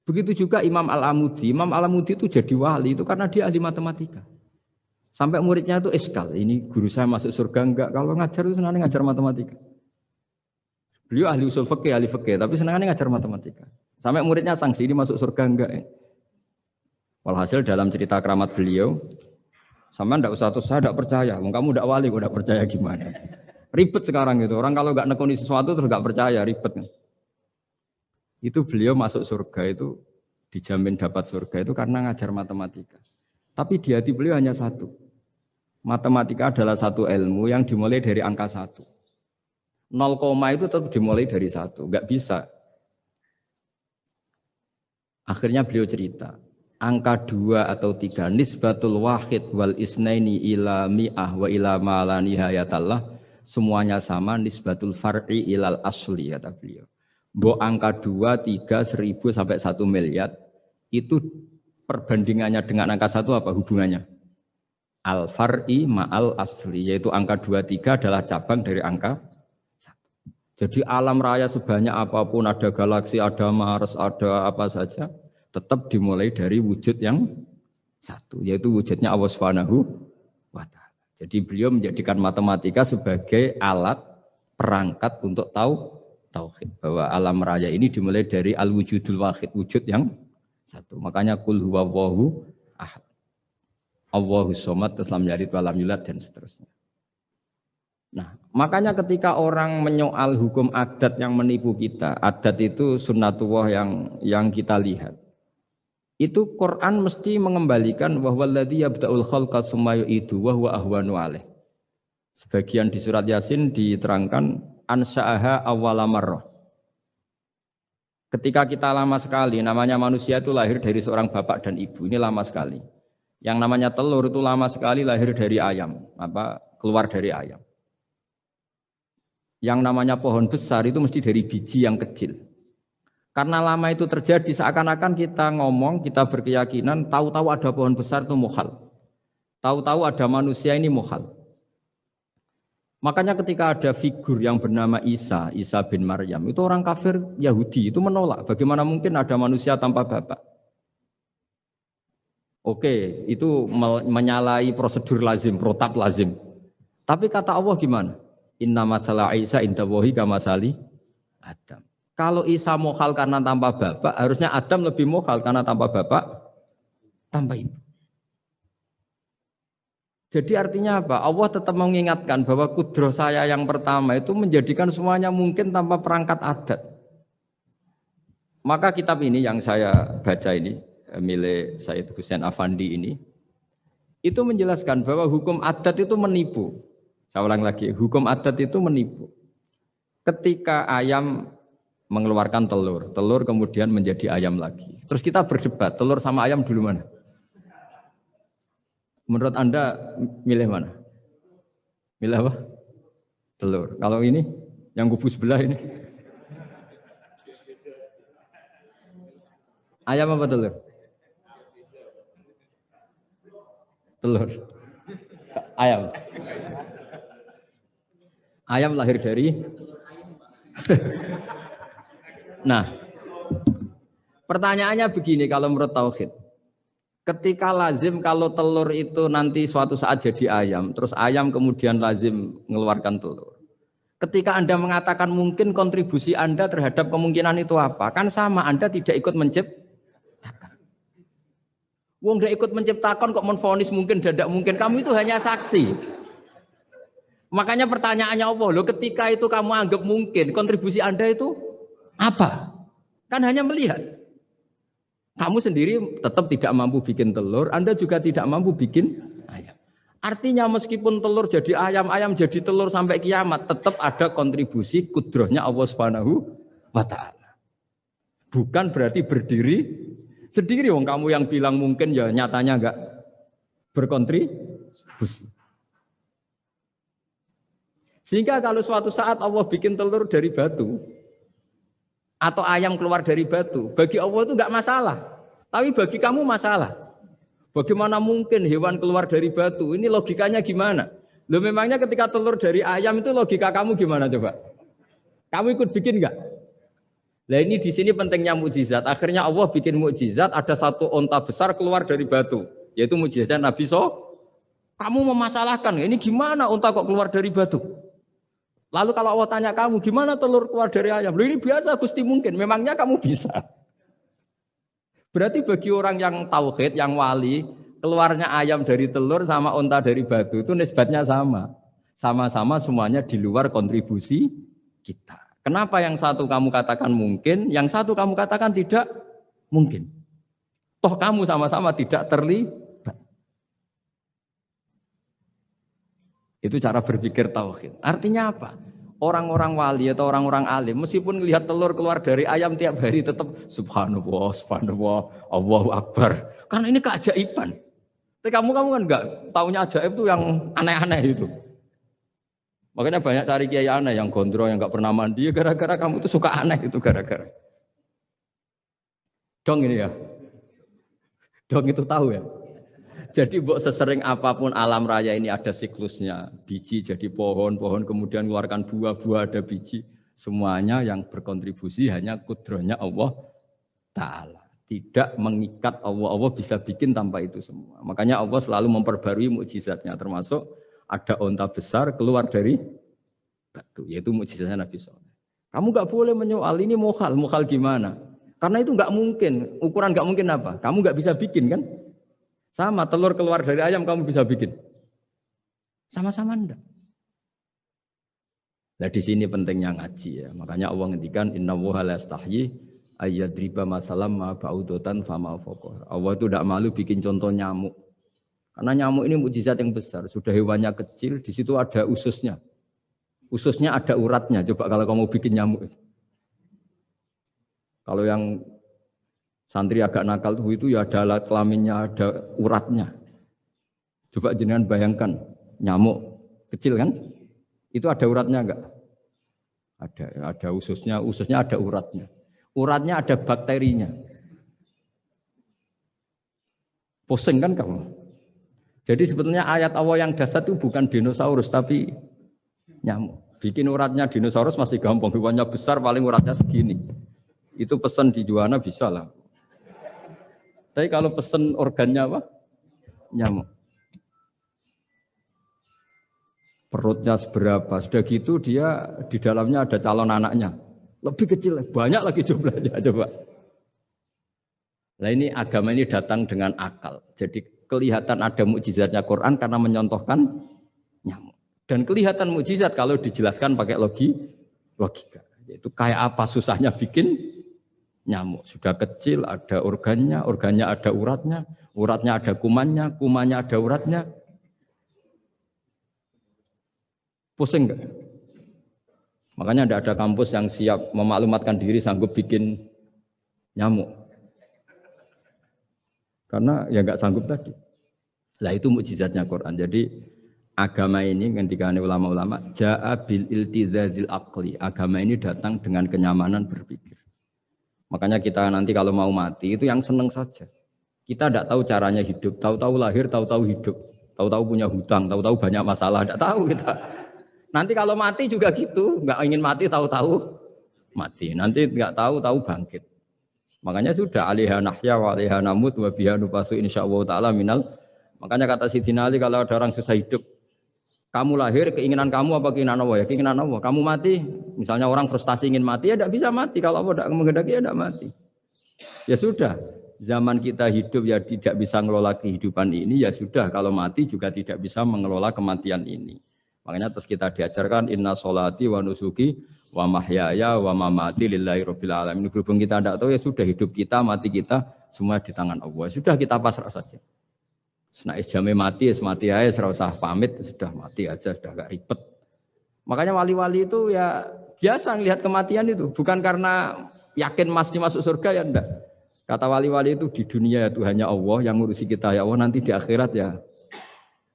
Begitu juga Imam Al-Amudi. Imam Al-Amudi itu jadi wali itu karena dia ahli matematika. Sampai muridnya itu iskal. Ini guru saya masuk surga enggak? Kalau ngajar itu senangnya ngajar matematika. Beliau ahli usul fikih, ahli fikih. Tapi senangnya ngajar matematika. Sampai muridnya sanksi ini masuk surga enggak ya? Walhasil dalam cerita keramat beliau, sama ndak usah terus saya tidak percaya, kamu tidak wali, kok tidak percaya gimana? Ribet sekarang gitu, orang kalau nggak nekuni sesuatu terus nggak percaya, ribet. Itu beliau masuk surga itu dijamin dapat surga itu karena ngajar matematika. Tapi di hati beliau hanya satu, matematika adalah satu ilmu yang dimulai dari angka 1. 0, itu tetap dimulai dari 1, nggak bisa. Akhirnya beliau cerita, angka 2 atau 3, nisbatul wahid wal isnaini ila mi'ah wa ila ma la nihayatallah, semuanya sama, nisbatul far'i ilal asli, kata beliau. Mbok angka 2, 3, 1000 sampai 1 miliar, itu perbandingannya dengan angka 1 apa hubungannya? Al-far'i ma'al asli, yaitu angka 23 adalah cabang dari angka 1. Jadi alam raya sebanyak apapun, ada galaksi, ada Mars, ada apa saja, tetap dimulai dari wujud yang 1, yaitu wujudnya Allah Subhanahu wa ta'ala. Jadi beliau menjadikan matematika sebagai alat perangkat untuk tahu tauhid, bahwa alam raya ini dimulai dari al-wujudul wahid, wujud yang 1. Makanya kul huwallahu ahad, Allahus somad, lam yalid walam yulad, dan seterusnya. Nah, makanya ketika orang menyoal hukum adat yang menipu kita, adat itu sunnatullah yang kita lihat. Itu Quran mesti mengembalikan bahwa alladzi yabda'ul khalqa tsumma yu'idu wa huwa ahwanu alaih. Sebagian di surat Yasin diterangkan ansha'aha awwala marrah. Ketika kita lama sekali, namanya manusia itu lahir dari seorang bapak dan ibu, ini lama sekali. Yang namanya telur itu lama sekali lahir dari ayam, keluar dari ayam. Yang namanya pohon besar itu mesti dari biji yang kecil. Karena lama itu terjadi seakan-akan kita ngomong, kita berkeyakinan tahu-tahu ada pohon besar itu muhal. Tahu-tahu ada manusia ini muhal. Makanya ketika ada figur yang bernama Isa bin Maryam, itu orang kafir Yahudi itu menolak. Bagaimana mungkin ada manusia tanpa bapak? Oke, itu menyalahi prosedur lazim, protap lazim. Tapi kata Allah gimana? Inna masalah Isa indallahi kamasali Adam. Kalau Isa mohal karena tanpa bapak, harusnya Adam lebih mohal karena tanpa bapak, tanpa ibu. Jadi artinya apa? Allah tetap mengingatkan bahwa kudroh saya yang pertama itu menjadikan semuanya mungkin tanpa perangkat adat. Maka kitab ini yang saya baca ini, milik Said Husain Afandi ini, itu menjelaskan bahwa hukum adat itu menipu. Saya ulang lagi, hukum adat itu menipu. Ketika ayam mengeluarkan telur, telur kemudian menjadi ayam lagi. Terus kita berdebat, telur sama ayam dulu mana? Menurut Anda milih mana? Milih apa? Telur. Kalau ini, yang kubu sebelah ini. Ayam apa telur? Telur. Ayam. Ayam lahir dari. Nah, pertanyaannya begini kalau menurut tauhid. Ketika lazim kalau telur itu nanti suatu saat jadi ayam, terus ayam kemudian lazim mengeluarkan telur. Ketika Anda mengatakan mungkin kontribusi Anda terhadap kemungkinan itu apa? Kan sama, Anda tidak ikut menciptakan. Wong tidak ikut menciptakan kok menvonis mungkin dan tidak mungkin. Kamu itu hanya saksi. Makanya pertanyaannya Allah, loh ketika itu kamu anggap mungkin, kontribusi Anda itu apa? Kan hanya melihat. Kamu sendiri tetap tidak mampu bikin telur, Anda juga tidak mampu bikin ayam. Artinya meskipun telur jadi ayam, ayam jadi telur sampai kiamat, tetap ada kontribusi kudrohnya Allah Subhanahu wa ta'ala. Bukan berarti berdiri sendiri. Wong kamu yang bilang mungkin ya nyatanya enggak berkontribusi. Sehingga kalau suatu saat Allah bikin telur dari batu atau ayam keluar dari batu, bagi Allah itu enggak masalah. Tapi bagi kamu masalah. Bagaimana mungkin hewan keluar dari batu? Ini logikanya gimana? Loh memangnya ketika telur dari ayam itu logika kamu gimana coba? Kamu ikut bikin enggak? Nah ini di sini pentingnya mukjizat. Akhirnya Allah bikin mukjizat, ada satu onta besar keluar dari batu, yaitu mukjizat Nabi Kamu memasalahkan, ini gimana onta kok keluar dari batu? Lalu kalau Allah tanya kamu, gimana telur keluar dari ayam? Loh ini biasa Gusti mungkin, memangnya kamu bisa? Berarti bagi orang yang tauhid, yang wali, keluarnya ayam dari telur sama onta dari batu itu nisbatnya sama. Sama-sama semuanya di luar kontribusi kita. Kenapa yang satu kamu katakan mungkin, yang satu kamu katakan tidak mungkin? Toh kamu sama-sama tidak terlibat. Itu cara berpikir tauhid. Artinya apa? Orang-orang wali atau orang-orang alim meskipun melihat telur keluar dari ayam tiap hari tetap subhanallah, subhanallah, Allahu akbar. Karena ini keajaiban. Tapi kamu kan enggak taunya ajaib itu yang aneh-aneh itu. Makanya banyak cari kiai aneh yang gondrong yang enggak pernah mandi gara-gara kamu itu suka aneh itu gara-gara. Dong ini ya. Dong itu tahu ya. Jadi mbok sesering apapun alam raya ini ada siklusnya. Biji jadi pohon, pohon kemudian mengeluarkan buah, buah ada biji. Semuanya yang berkontribusi hanya kudrohnya Allah Ta'ala. Tidak mengikat Allah. Allah bisa bikin tanpa itu semua. Makanya Allah selalu memperbarui mukjizatnya. Termasuk ada onta besar keluar dari batu. Yaitu mukjizatnya Nabi Soleh. Kamu nggak boleh menyoal ini mukhal. Mukhal gimana? Karena itu nggak mungkin. Ukuran nggak mungkin apa? Kamu nggak bisa bikin kan? Sama telur keluar dari ayam kamu bisa bikin. Sama-sama enggak. Nah di sini pentingnya ngaji ya. Makanya Allah ngendikan innallaha la yastahyi ayyadriba masalam ma ba'udatan fama fawqa. Allah itu tidak malu bikin contoh nyamuk. Karena nyamuk ini mukjizat yang besar. Sudah hewannya kecil, di situ ada ususnya. Ususnya ada uratnya. Coba kalau kamu bikin nyamuk. Kalau yang santri agak nakal itu ya ada alat kelaminnya, ada uratnya. Coba jenengan bayangkan nyamuk kecil kan? Itu ada uratnya enggak? Ada ususnya ada uratnya. Uratnya ada bakterinya. Pusing kan kamu? Jadi sebetulnya ayat Allah yang dasar itu bukan dinosaurus tapi nyamuk. Bikin uratnya dinosaurus masih gampang, hewannya besar paling uratnya segini. Itu pesan di Juwana bisa lah. Tapi kalau pesen organnya apa? Nyamuk. Perutnya seberapa? Sudah gitu dia di dalamnya ada calon anaknya. Lebih kecil, banyak lagi jumlahnya. Coba. Nah ini agama ini datang dengan akal. Jadi kelihatan ada mukjizatnya Quran karena menyontohkan nyamuk. Dan kelihatan mukjizat kalau dijelaskan pakai logika. Yaitu kayak apa susahnya bikin nyamuk. Sudah kecil, ada organnya ada uratnya ada kumannya ada uratnya. Pusing enggak? Makanya tidak ada kampus yang siap memaklumatkan diri sanggup bikin nyamuk. Karena ya enggak sanggup tadi. Lah itu mukjizatnya Quran. Jadi agama ini ketika ulama-ulama ja'a bil iltizazil aqli. Agama ini datang dengan kenyamanan berpikir. Makanya kita nanti kalau mau mati itu yang seneng saja. Kita tidak tahu caranya hidup, tahu-tahu lahir, tahu-tahu hidup, tahu-tahu punya hutang, tahu-tahu banyak masalah, tidak tahu kita. Nanti kalau mati juga gitu, nggak ingin mati tahu-tahu mati. Nanti nggak tahu-tahu bangkit. Makanya sudah alaiha nahya wa alaiha namut wa biha nubasu insyaallah taala minal. Makanya kata Sidina Ali kalau ada orang susah hidup, kamu lahir keinginan kamu apa keinginan Allah ya? Keinginan Allah. Kamu mati, misalnya orang frustasi ingin mati ya tidak bisa mati. Kalau Allah tidak menghendaki ya tidak mati. Ya sudah, zaman kita hidup ya tidak bisa mengelola kehidupan ini ya sudah. Kalau mati juga tidak bisa mengelola kematian ini. Makanya terus kita diajarkan inna sholati wa nusuki wa mahyaya wa mamati lillahi rabbil alamin. Berhubung kita tidak tahu ya sudah hidup kita, mati kita semua di tangan Allah. Sudah kita pasrah saja. Nah, jamnya mati aja, serah usah pamit, sudah mati aja, sudah gak ribet. Makanya wali-wali itu ya biasa melihat kematian itu, bukan karena yakin pasti masuk surga ya enggak. Kata wali-wali itu di dunia ya Tuhannya Allah yang ngurusi kita ya Allah, nanti di akhirat ya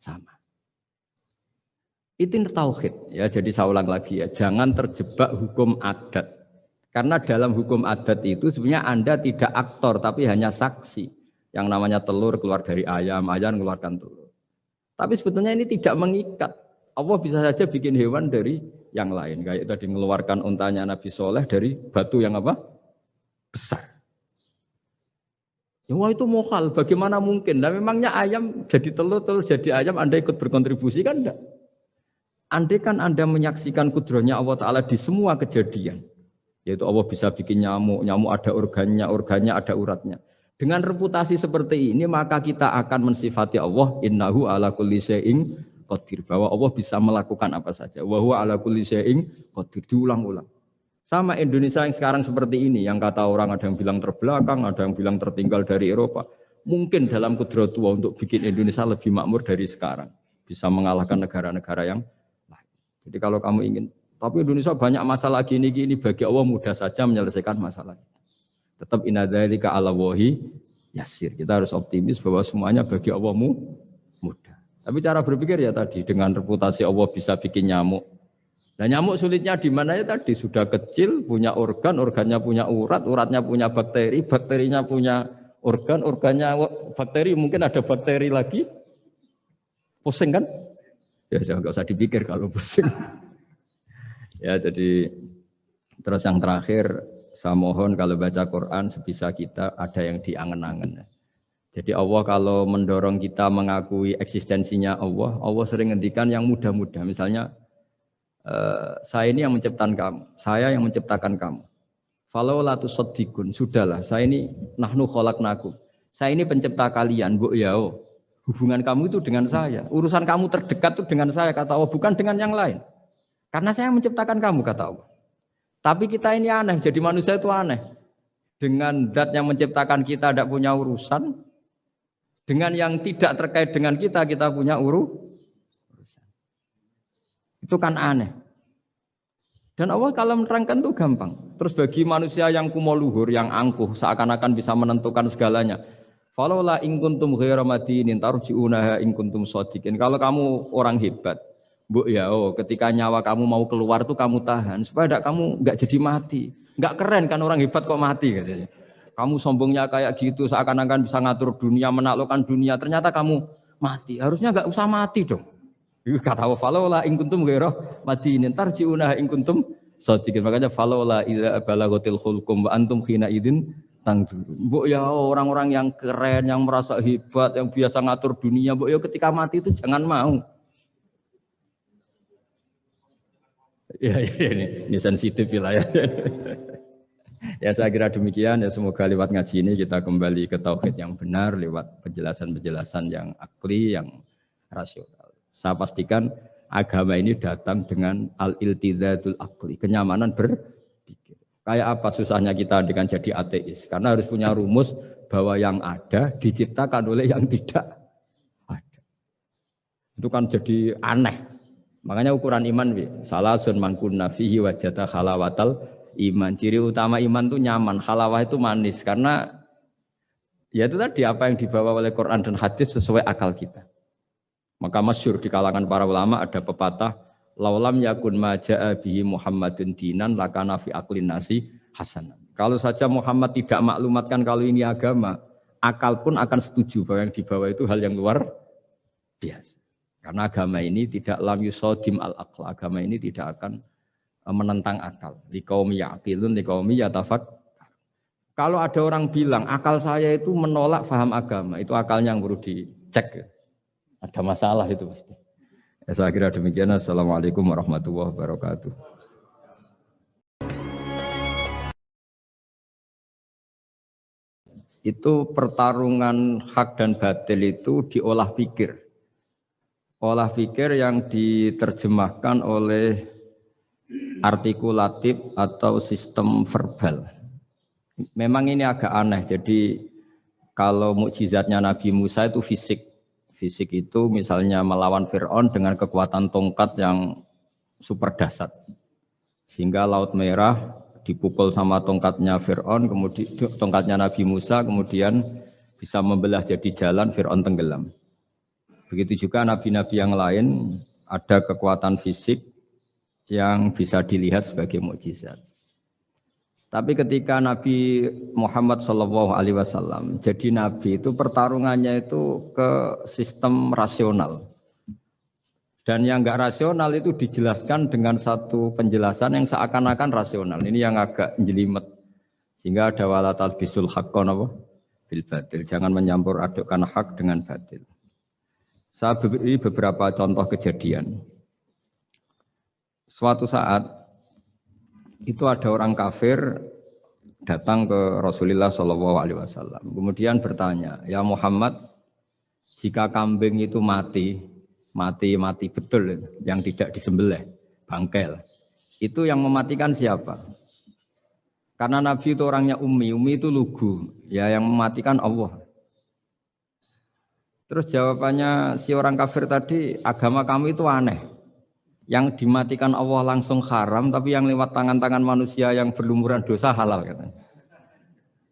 sama. Itu tauhid ya. Jadi saya ulang lagi ya, jangan terjebak hukum adat. Karena dalam hukum adat itu sebenarnya Anda tidak aktor tapi hanya saksi. Yang namanya telur keluar dari ayam mengeluarkan telur. Tapi sebetulnya ini tidak mengikat. Allah bisa saja bikin hewan dari yang lain. Kayak tadi mengeluarkan untanya Nabi Soleh dari batu yang apa? Besar. Ya wah itu mukhal, bagaimana mungkin? Nah memangnya ayam jadi telur, telur jadi ayam, Anda ikut berkontribusi kan enggak? Andai kan Anda menyaksikan kudrohnya Allah Ta'ala di semua kejadian. Yaitu Allah bisa bikin nyamuk, nyamuk ada organnya ada uratnya. Dengan reputasi seperti ini maka kita akan mensifati Allah innahu ala kulli syai'in qadir, bahwa Allah bisa melakukan apa saja. Wa huwa ala kulli syai'in qadir, diulang-ulang. Sama Indonesia yang sekarang seperti ini, yang kata orang ada yang bilang terbelakang, ada yang bilang tertinggal dari Eropa. Mungkin dalam kudrat Allah untuk bikin Indonesia lebih makmur dari sekarang, bisa mengalahkan negara-negara yang lain. Jadi kalau kamu ingin, tapi Indonesia banyak masalah gini-gini, bagi Allah mudah saja menyelesaikan masalah. Tetap inna dzalika 'ala Allahi yasir. Kita harus optimis bahwa semuanya bagi Allah mudah. Tapi cara berpikir ya tadi, dengan reputasi Allah bisa bikin nyamuk. Nah nyamuk sulitnya di mana ya tadi, sudah kecil, punya organ, organnya punya urat, uratnya punya bakteri, bakterinya punya organnya bakteri, mungkin ada bakteri lagi. Pusing kan? Ya jangan nggak usah dipikir kalau pusing. Ya jadi terus yang terakhir saya mohon kalau baca Quran sebisa kita ada yang diangen-angen. Jadi Allah kalau mendorong kita mengakui eksistensinya Allah, Allah sering ngendikan yang mudah-mudah. Misalnya saya ini yang menciptakan kamu, saya yang menciptakan kamu. Falau la tusaddiqun, sudahlah, saya ini nahnu khalaqnakum. Saya ini pencipta kalian, Bu yao. Hubungan kamu itu dengan saya, urusan kamu terdekat itu dengan saya kata Allah, bukan dengan yang lain. Karena saya menciptakan kamu kata Allah. Tapi kita ini aneh, jadi manusia itu aneh. Dengan zat yang menciptakan kita tidak punya urusan, dengan yang tidak terkait dengan kita punya urusan. Itu kan aneh. Dan Allah kalau menerangkan itu gampang. Terus bagi manusia yang kumoluhur, yang angkuh, seakan-akan bisa menentukan segalanya. Falaula in kuntum ghairu madinin tarji'unaha in kuntum shadiqin. Kalau kamu orang hebat, Bu ya, ketika nyawa kamu mau keluar tuh kamu tahan supaya kamu enggak jadi mati. Enggak keren kan orang hebat kok mati katanya. Kamu sombongnya kayak gitu seakan-akan bisa ngatur dunia, menaklukkan dunia, ternyata kamu mati. Harusnya enggak usah mati dong. Kata Allah, falaula in kuntum ghairu madinin tarji'unaha in kuntum shadiqin. Makanya falaula idza balaghatil khulqum wa antum khina idzin tangdur. Mbok ya orang-orang yang keren, yang merasa hebat, yang biasa ngatur dunia, mbok ya ketika mati itu jangan mau. Ya, ini sensitif wilayah. Ya saya kira demikian ya, semoga lewat ngaji ini kita kembali ke tauhid yang benar lewat penjelasan-penjelasan yang akli, yang rasional. Saya pastikan agama ini datang dengan al-iltizatul akli, kenyamanan berpikir. Kayak apa susahnya kita dengan jadi ateis? Karena harus punya rumus bahwa yang ada diciptakan oleh yang tidak ada. Itu kan jadi aneh. Makanya ukuran iman, salasun mangkunna fihi wajata halawatal iman. Ciri utama iman itu nyaman, halawah itu manis. Karena ya itu tadi apa yang dibawa oleh Quran dan hadis sesuai akal kita. Maka masyhur di kalangan para ulama ada pepatah, laulam yakun maja'a bihi Muhammadun dinan lakana fi aqlin nasi hasanan. Kalau saja Muhammad tidak maklumatkan kalau ini agama, akal pun akan setuju bahwa yang dibawa itu hal yang luar biasa. Karena agama ini tidak lam yusodim al-aql. Agama ini tidak akan menentang akal. Liqaumi ya'qilun, liqaumi yatafak. Kalau ada orang bilang akal saya itu menolak faham agama, itu akalnya yang perlu dicek. Ada masalah itu pasti. Ya, saya kira demikian. Assalamualaikum warahmatullahi wabarakatuh. Itu pertarungan hak dan batil itu diolah pikir. Olah pikir yang diterjemahkan oleh artikulatif atau sistem verbal. Memang ini agak aneh. Jadi kalau mukjizatnya Nabi Musa itu fisik. Fisik itu misalnya melawan Fir'aun dengan kekuatan tongkat yang super dahsyat. Sehingga Laut Merah dipukul sama tongkatnya Fir'aun, kemudian tongkatnya Nabi Musa, kemudian bisa membelah jadi jalan, Fir'aun tenggelam. Begitu juga nabi-nabi yang lain ada kekuatan fisik yang bisa dilihat sebagai mukjizat. Tapi ketika Nabi Muhammad SAW jadi nabi itu pertarungannya itu ke sistem rasional. Dan yang enggak rasional itu dijelaskan dengan satu penjelasan yang seakan-akan rasional. Ini yang agak jelimet. Sehingga ada wala talbisul haqqan bil batil. Jangan menyampur adukkan hak dengan batil. Saya beri beberapa contoh kejadian. Suatu saat itu ada orang kafir datang ke Rasulullah SAW. Kemudian bertanya, ya Muhammad, jika kambing itu mati betul, yang tidak disembelih, bangkel, itu yang mematikan siapa? Karena Nabi itu orangnya ummi itu lugu, ya yang mematikan Allah. Terus jawabannya si orang kafir tadi, agama kamu itu aneh. Yang dimatikan Allah langsung haram, tapi yang lewat tangan-tangan manusia yang berlumuran dosa halal katanya.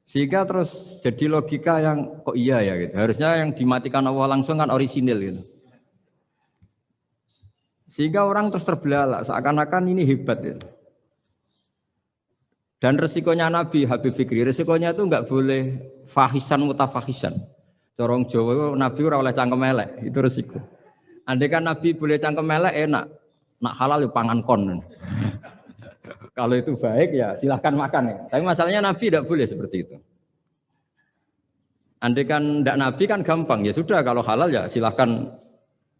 Sehingga terus jadi logika yang kok iya ya gitu. Harusnya yang dimatikan Allah langsung kan orisinil gitu. Sehingga orang terus terbelalak, seakan-akan ini hebat gitu. Dan resikonya Nabi Habib Fikri, resikonya itu enggak boleh fahisan mutafahisan. Corong Jawa Nabi ora oleh cangkem elek, itu resiko. Andai kan Nabi boleh cangkem elek enak, nak halal ya pangan kon. Kalau itu baik ya silahkan makan ya. Tapi masalahnya Nabi tidak boleh seperti itu. Andai kan tidak Nabi kan gampang ya sudah kalau halal ya silahkan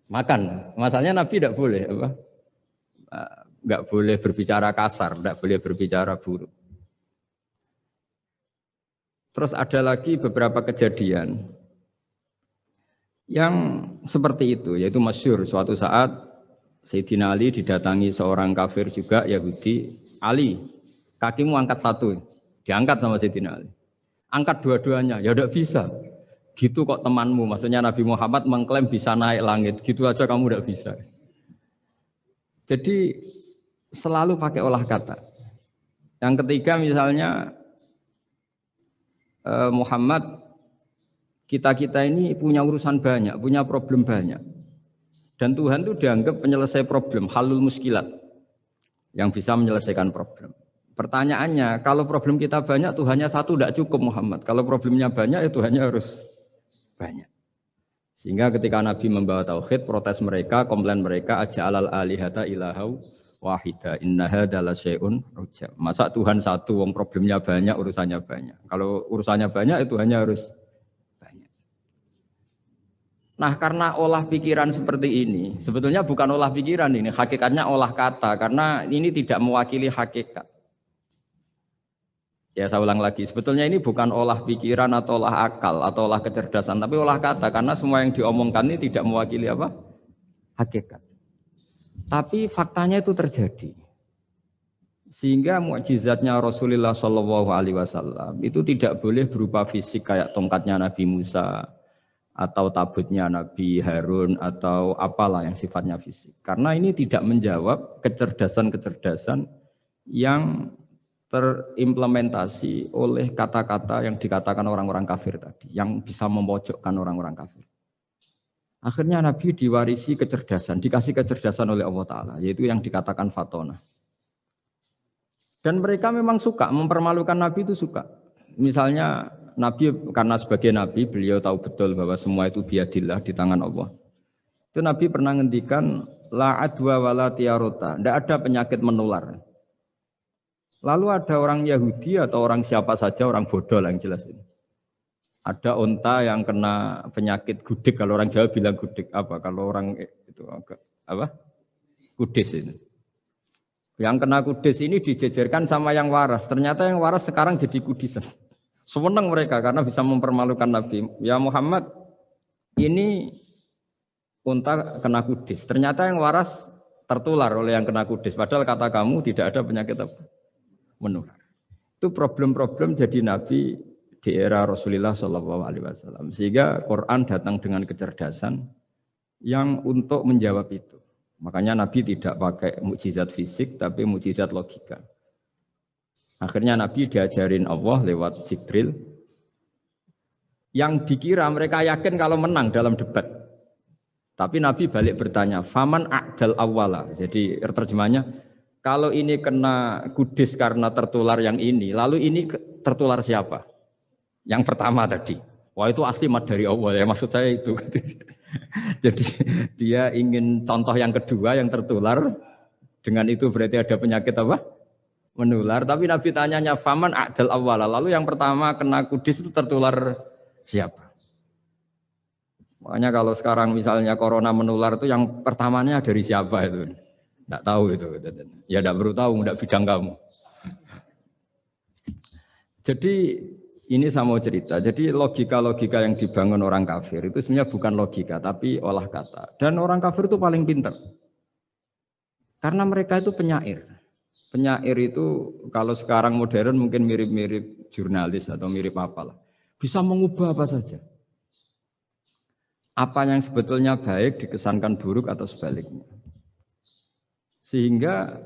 makan. Masalahnya Nabi tidak boleh apa? Nggak boleh berbicara kasar, tidak boleh berbicara buruk. Terus ada lagi beberapa kejadian yang seperti itu, yaitu masyhur suatu saat Sayyidina Ali didatangi seorang kafir juga Yahudi. Ali, kakimu angkat satu, diangkat sama Sayyidina Ali. Angkat dua-duanya, ya tidak bisa. Gitu kok temanmu, maksudnya Nabi Muhammad mengklaim bisa naik langit, gitu aja kamu tidak bisa. Jadi selalu pakai olah kata. Yang ketiga misalnya Muhammad, kita ini punya urusan banyak, punya problem banyak. Dan Tuhan itu dianggap penyelesai problem, halul muskilat, yang bisa menyelesaikan problem. Pertanyaannya, kalau problem kita banyak, Tuhannya satu tidak cukup Muhammad. Kalau problemnya banyak, ya Tuhannya harus banyak. Sehingga ketika Nabi membawa tauhid, protes mereka, komplain mereka, aja'alal alihata ilahau wahida inna hadza la syai'un ujab. Masa Tuhan satu, wong problemnya banyak, urusannya banyak. Kalau urusannya banyak, itu hanya harus banyak. Nah, karena olah pikiran seperti ini, sebetulnya bukan olah pikiran ini, hakikatnya olah kata, karena ini tidak mewakili hakikat. Ya saya ulang lagi, sebetulnya ini bukan olah pikiran atau olah akal atau olah kecerdasan, tapi olah kata, karena semua yang diomongkan ini tidak mewakili apa? Hakikat. Tapi faktanya itu terjadi. Sehingga mukjizatnya Rasulullah SAW itu tidak boleh berupa fisik kayak tongkatnya Nabi Musa atau tabutnya Nabi Harun atau apalah yang sifatnya fisik. Karena ini tidak menjawab kecerdasan-kecerdasan yang terimplementasi oleh kata-kata yang dikatakan orang-orang kafir tadi, yang bisa memojokkan orang-orang kafir. Akhirnya Nabi diwarisi kecerdasan, dikasih kecerdasan oleh Allah Ta'ala, yaitu yang dikatakan fatona. Dan mereka memang suka, mempermalukan Nabi itu suka. Misalnya Nabi, karena sebagai Nabi, beliau tahu betul bahwa semua itu biadillah, di tangan Allah. Itu Nabi pernah ngendikan, la adwa wala tiarota, tidak ada penyakit menular. Lalu ada orang Yahudi atau orang siapa saja, orang bodoh lah yang jelas ini. Ada unta yang kena penyakit gudik, kalau orang Jawa bilang gudik apa? Kalau orang itu apa? Kudis ini. Yang kena kudis ini dijejerkan sama yang waras. Ternyata yang waras sekarang jadi kudisan. Senang mereka karena bisa mempermalukan Nabi. Ya Muhammad, ini unta kena kudis. Ternyata yang waras tertular oleh yang kena kudis. Padahal kata kamu tidak ada penyakit apa? Menular. Itu problem-problem jadi Nabi di era Rasulullah SAW. Sehingga Quran datang dengan kecerdasan yang untuk menjawab itu. Makanya Nabi tidak pakai mukjizat fisik, tapi mukjizat logika. Akhirnya Nabi diajarin Allah lewat Jibril. Yang dikira mereka yakin kalau menang dalam debat. Tapi Nabi balik bertanya, faman a'dal awwala. Jadi terjemahnya, kalau ini kena kudis karena tertular yang ini, lalu ini tertular siapa? Yang pertama tadi, wah itu asli mat dari Allah ya, maksud saya itu. Jadi dia ingin contoh yang kedua yang tertular, dengan itu berarti ada penyakit apa? Menular. Tapi Nabi tanyanya faman a'dal awwala, lalu yang pertama kena kudis itu tertular siapa? Makanya kalau sekarang misalnya corona menular itu yang pertamanya dari siapa itu? Tidak tahu itu. Ya tidak perlu tahu, tidak bidang kamu. Jadi ini saya mau cerita. Jadi logika-logika yang dibangun orang kafir itu sebenarnya bukan logika, tapi olah kata. Dan orang kafir itu paling pintar. Karena mereka itu penyair. Penyair itu kalau sekarang modern mungkin mirip-mirip jurnalis atau mirip apalah. Bisa mengubah apa saja. Apa yang sebetulnya baik dikesankan buruk atau sebaliknya. Sehingga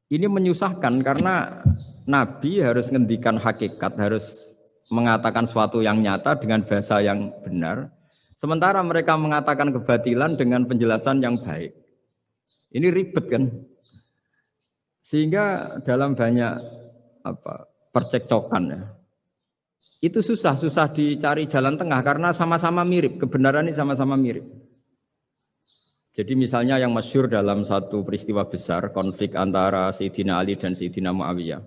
ini menyusahkan karena Nabi harus ngendikan hakikat, harus mengatakan sesuatu yang nyata dengan bahasa yang benar. Sementara mereka mengatakan kebatilan dengan penjelasan yang baik. Ini ribet kan? Sehingga dalam banyak percekcokan ya. Itu susah dicari jalan tengah karena sama-sama mirip, kebenaran ini sama-sama mirip. Jadi misalnya yang masyhur dalam satu peristiwa besar, konflik antara Sayyidina Ali dan Sayyidina Muawiyah.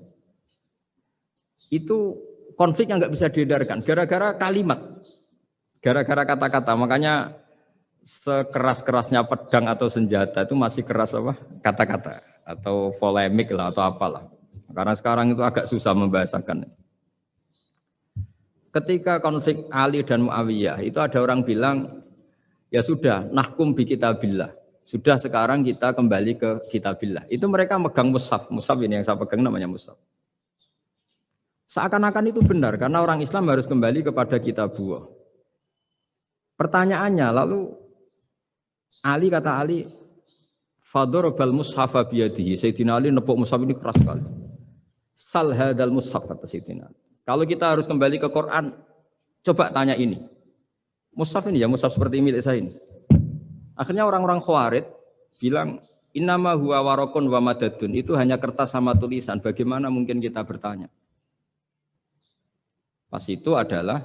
Itu konflik yang nggak bisa diedarkan, gara-gara kalimat, gara-gara kata-kata. Makanya sekeras-kerasnya pedang atau senjata itu masih keras apa? Kata-kata atau polemik lah atau apalah. Karena sekarang itu agak susah membahasakan. Ketika konflik Ali dan Muawiyah itu ada orang bilang, ya sudah, nahkum bi kitabillah. Sudah sekarang kita kembali ke kitabillah. Itu mereka megang mushaf. Mushaf ini yang saya pegang namanya mushaf. Seakan-akan itu benar karena orang Islam harus kembali kepada kitabullah. Pertanyaannya lalu Ali kata Ali, fadorobal mushafa biyadihi. Sayyidina Ali nepuk mushaf ini keras sekali. Sal hadal mushaf kata Sayyidina Ali. Kalau kita harus kembali ke Quran, coba tanya ini. Mushaf ini ya, mushaf seperti milik saya ini. Akhirnya orang-orang Khawarij bilang, innama huwa warokun wa madadun. Itu hanya kertas sama tulisan. Bagaimana mungkin kita bertanya? Pas itu adalah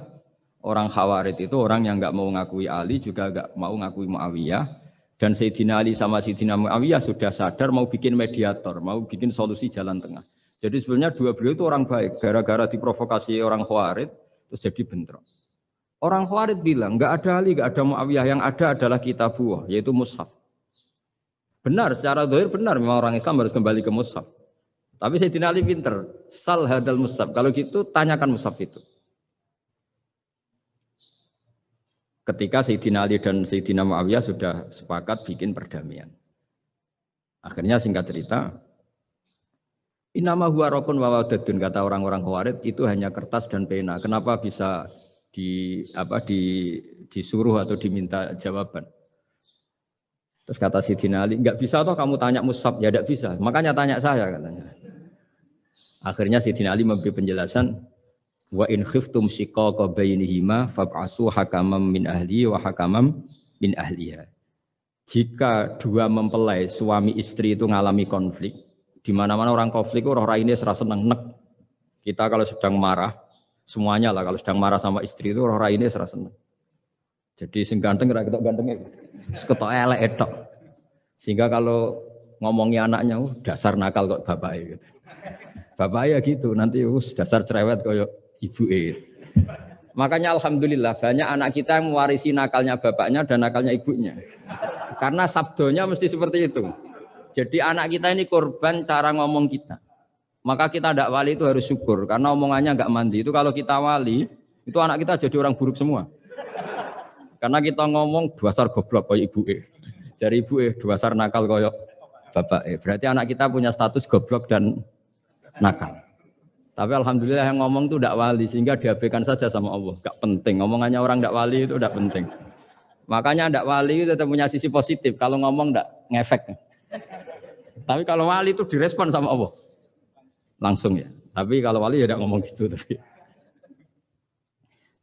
orang Khawarij itu orang yang enggak mau ngakui Ali, juga enggak mau ngakui Muawiyah. Dan Sayyidina Ali sama Sayyidina Muawiyah sudah sadar mau bikin mediator, mau bikin solusi jalan tengah. Jadi sebenarnya dua beliau itu orang baik. Gara-gara diprovokasi orang Khawarij, terus jadi bentrok. Orang Khawarij bilang, enggak ada Ali, enggak ada Muawiyah, yang ada adalah kitabullah, yaitu mushaf. Benar, secara zahir benar, memang orang Islam harus kembali ke mushaf. Tapi Sayyidina Ali pinter, sal hadal mushaf. Kalau gitu, tanyakan mushaf itu. Ketika Sayyidina Ali dan Sayyidina Muawiyah sudah sepakat bikin perdamaian. Akhirnya singkat cerita, innama huwa rokun wa wadadun, kata orang-orang Khawarij itu hanya kertas dan pena. Kenapa bisa disuruh atau diminta jawaban? Terus kata Sayyidina Ali, enggak bisa toh kamu tanya mushaf, ya enggak bisa. Makanya tanya saya katanya. Akhirnya Sayyidina Ali memberi penjelasan, wa in khiftum shiqaqa bainihima fab'asu hakamam min ahli wa hakamam min ahliha. Jika dua mempelai suami istri itu ngalami konflik, di mana-mana orang konflik roh ini serasa seneng nek. Kita kalau sedang marah, semuanya lah kalau sedang marah sama istri itu roh ini serasa seneng. Jadi sing ganteng ra ketok gantenge. Ketok elek etok. Sehingga kalau ngomongi anaknya, dasar nakal kok bapake gitu. Bapaknya gitu, nanti dasar cerewet koyo ibuke. Makanya alhamdulillah banyak anak kita yang mewarisi nakalnya bapaknya dan nakalnya ibunya. Karena sabdonya mesti seperti itu. Jadi anak kita ini korban cara ngomong kita. Maka kita tidak wali itu harus syukur. Karena omongannya nggak mandi. Itu kalau kita wali, itu anak kita jadi orang buruk semua. Karena kita ngomong dasar goblok kayak ibu dari ibu dasar nakal kayak bapak berarti anak kita punya status goblok dan nakal. Tapi alhamdulillah yang ngomong itu tidak wali. Sehingga diabaikan saja sama Allah. Gak penting. Omongannya orang tidak wali itu tidak penting. Makanya tidak wali itu tetap punya sisi positif. Kalau ngomong tidak ngefek. Tapi kalau wali itu direspon sama Allah langsung ya. Tapi kalau wali ya tidak ngomong gitu. Tapi.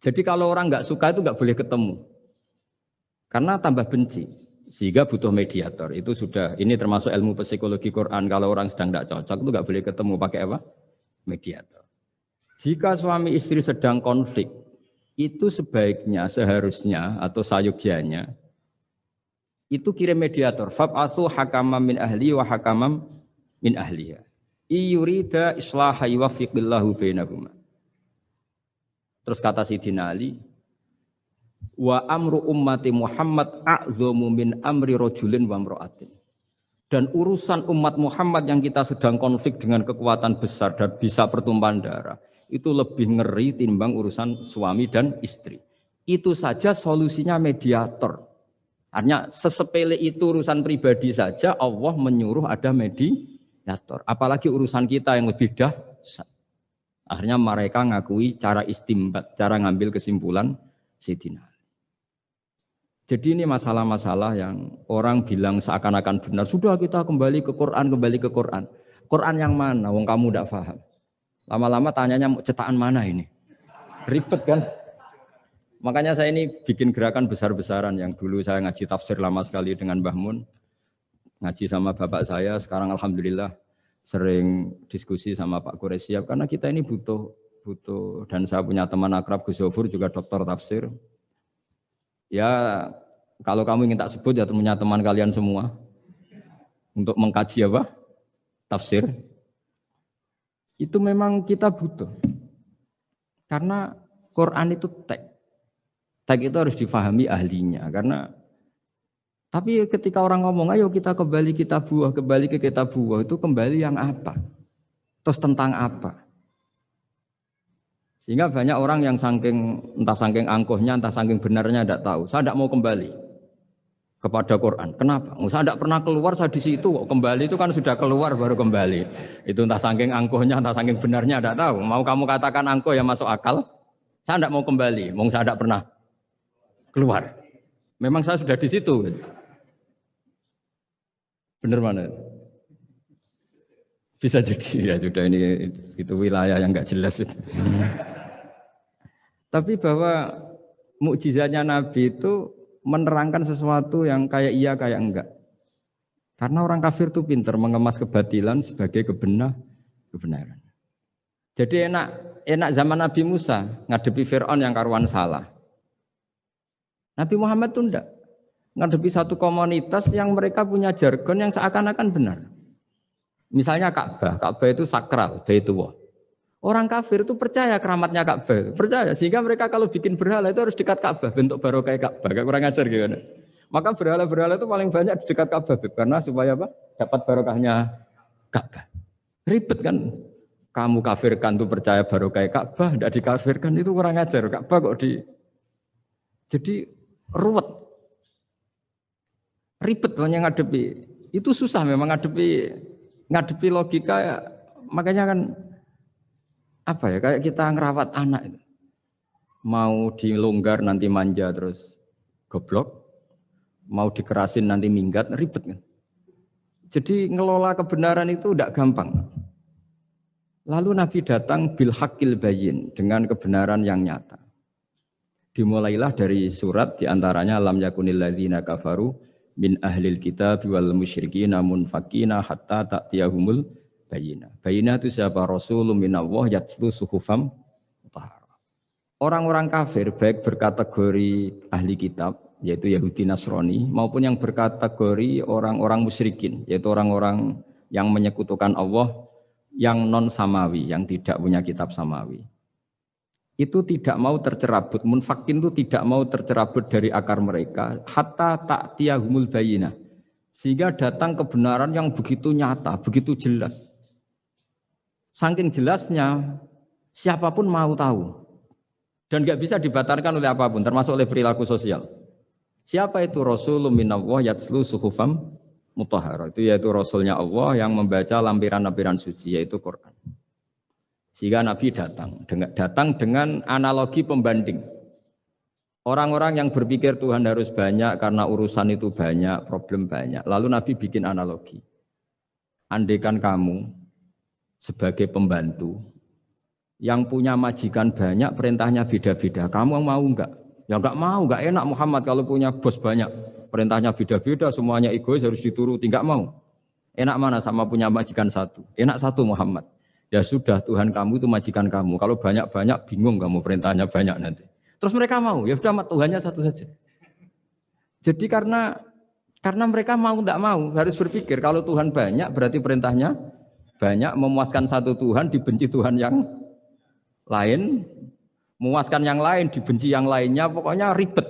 Jadi kalau orang nggak suka itu nggak boleh ketemu, karena tambah benci. Sehingga butuh mediator. Itu sudah. Ini termasuk ilmu psikologi Quran. Kalau orang sedang tidak cocok itu nggak boleh ketemu pakai apa? Mediator. Jika suami istri sedang konflik, itu sebaiknya, seharusnya atau sayugyanya itu kirim mediator. Fab'atsu hakamam min ahli wa hakamam min ahliha. Iyurida islaha yuwaffiqillahu bainahuma. Terus kata Sayyidina Ali, wa amru ummati Muhammad a'zamu min amri rajulin wa imra'atin. Dan urusan umat Muhammad yang kita sedang konflik dengan kekuatan besar dan bisa pertumpahan darah, itu lebih ngeri timbang urusan suami dan istri. Itu saja solusinya mediator. Artinya sesepele itu urusan pribadi saja Allah menyuruh ada mediator. Apalagi urusan kita yang lebih dahsyat. Akhirnya mereka ngakui cara istimbat, cara ngambil kesimpulan Sayyidina. Jadi ini masalah-masalah yang orang bilang seakan-akan benar. Sudah kita kembali ke Quran, kembali ke Quran. Quran yang mana? Wong kamu tidak paham. Lama-lama tanyanya cetakan mana ini? Ribet kan? Makanya saya ini bikin gerakan besar-besaran yang dulu saya ngaji tafsir lama sekali dengan Mbah Mun. Ngaji sama bapak saya, sekarang alhamdulillah sering diskusi sama Pak Quraisyab karena kita ini butuh dan saya punya teman akrab Gus Zofur juga doktor tafsir. Ya kalau kamu ingin tak sebut ya punya teman kalian semua untuk mengkaji apa? Tafsir. Itu memang kita butuh. Karena Quran itu teks. Teks itu harus difahami ahlinya karena tapi ketika orang ngomong ayo kita kembali ke kitab buah itu kembali yang apa? Terus tentang apa? Sehingga banyak orang yang entah saking angkuhnya, entah saking benarnya tidak tahu. Saya tidak mau kembali kepada Quran. Kenapa? Saya tidak pernah keluar, saya di situ. Kembali itu kan sudah keluar baru kembali. Itu entah saking angkuhnya, entah saking benarnya tidak tahu. Mau kamu katakan angkuh ya masuk akal. Saya tidak mau kembali. Saya tidak pernah keluar. Memang saya sudah di situ. Benar mana? Bisa jadi ya sudah ini itu wilayah yang nggak jelas itu. Tapi bahwa mukjizatnya Nabi itu menerangkan sesuatu yang kayak iya kayak enggak. Karena orang kafir itu pintar mengemas kebatilan sebagai kebenaran. Jadi enak zaman Nabi Musa ngadepi Fir'aun yang karuan salah. Nabi Muhammad itu enggak. Ngadepi satu komunitas yang mereka punya jargon yang seakan-akan benar. Misalnya Ka'bah itu sakral, Baitullah. Orang kafir itu percaya keramatnya Ka'bah, percaya sehingga mereka kalau bikin berhala itu harus dekat Ka'bah, bentuk barokah Ka'bah, kayak kurang ajar gimana. Maka berhala-berhala itu paling banyak di dekat Ka'bah karena supaya apa? Dapat barokahnya Ka'bah. Ribet kan? Kamu kafirkan tuh percaya barokah Ka'bah, tidak dikafirkan itu kurang ajar. Ka'bah kok jadi ruwet. Ribet banyak ngadepi. Itu susah memang ngadepi logika ya. Makanya kan apa ya kayak kita ngerawat anak itu. Mau dilonggar nanti manja terus goblok, mau dikerasin nanti minggat, ribet kan. Jadi ngelola kebenaran itu tidak gampang. Lalu Nabi datang bil haqqil bayyin dengan kebenaran yang nyata. Dimulailah dari surat diantaranya lam yakunil ladzina kafaru min ahlil kitab wal musyrikin munfakina hatta ta'tiyahumul bayina. Bayina itu siapa? Rasulun minallah yatlu suhufam mutahharah. Orang-orang kafir baik berkategori ahli kitab yaitu Yahudi Nasrani maupun yang berkategori orang-orang musyrikin yaitu orang-orang yang menyekutukan Allah yang non samawi, yang tidak punya kitab samawi. Itu tidak mau tercerabut, munfakin itu tidak mau tercerabut dari akar mereka hatta ta'tiyahumul bayina. Sehingga datang kebenaran yang begitu nyata, begitu jelas. Saking jelasnya, siapapun mau tahu. Dan nggak bisa dibatalkan oleh apapun, termasuk oleh perilaku sosial. Siapa itu Rasulun minallah yatlu suhufam mutahharah. Itu yaitu Rasulnya Allah yang membaca lampiran-lampiran suci, yaitu Quran. Sehingga Nabi datang dengan analogi pembanding. Orang-orang yang berpikir Tuhan harus banyak karena urusan itu banyak, problem banyak. Lalu Nabi bikin analogi. Andaikan kamu sebagai pembantu yang punya majikan banyak, perintahnya beda-beda. Kamu mau enggak? Ya enggak mau, enggak enak Muhammad kalau punya bos banyak. Perintahnya beda-beda, semuanya egois harus dituruti, enggak mau. Enak mana sama punya majikan satu? Enak satu Muhammad. Ya sudah Tuhan kamu itu majikan kamu. Kalau banyak-banyak bingung kamu perintahnya banyak nanti. Terus mereka mau, ya sudah Tuhannya satu saja. Jadi karena mereka mau enggak mau harus berpikir kalau Tuhan banyak berarti perintahnya banyak, memuaskan satu Tuhan dibenci Tuhan yang lain, memuaskan yang lain dibenci yang lainnya, pokoknya ribet.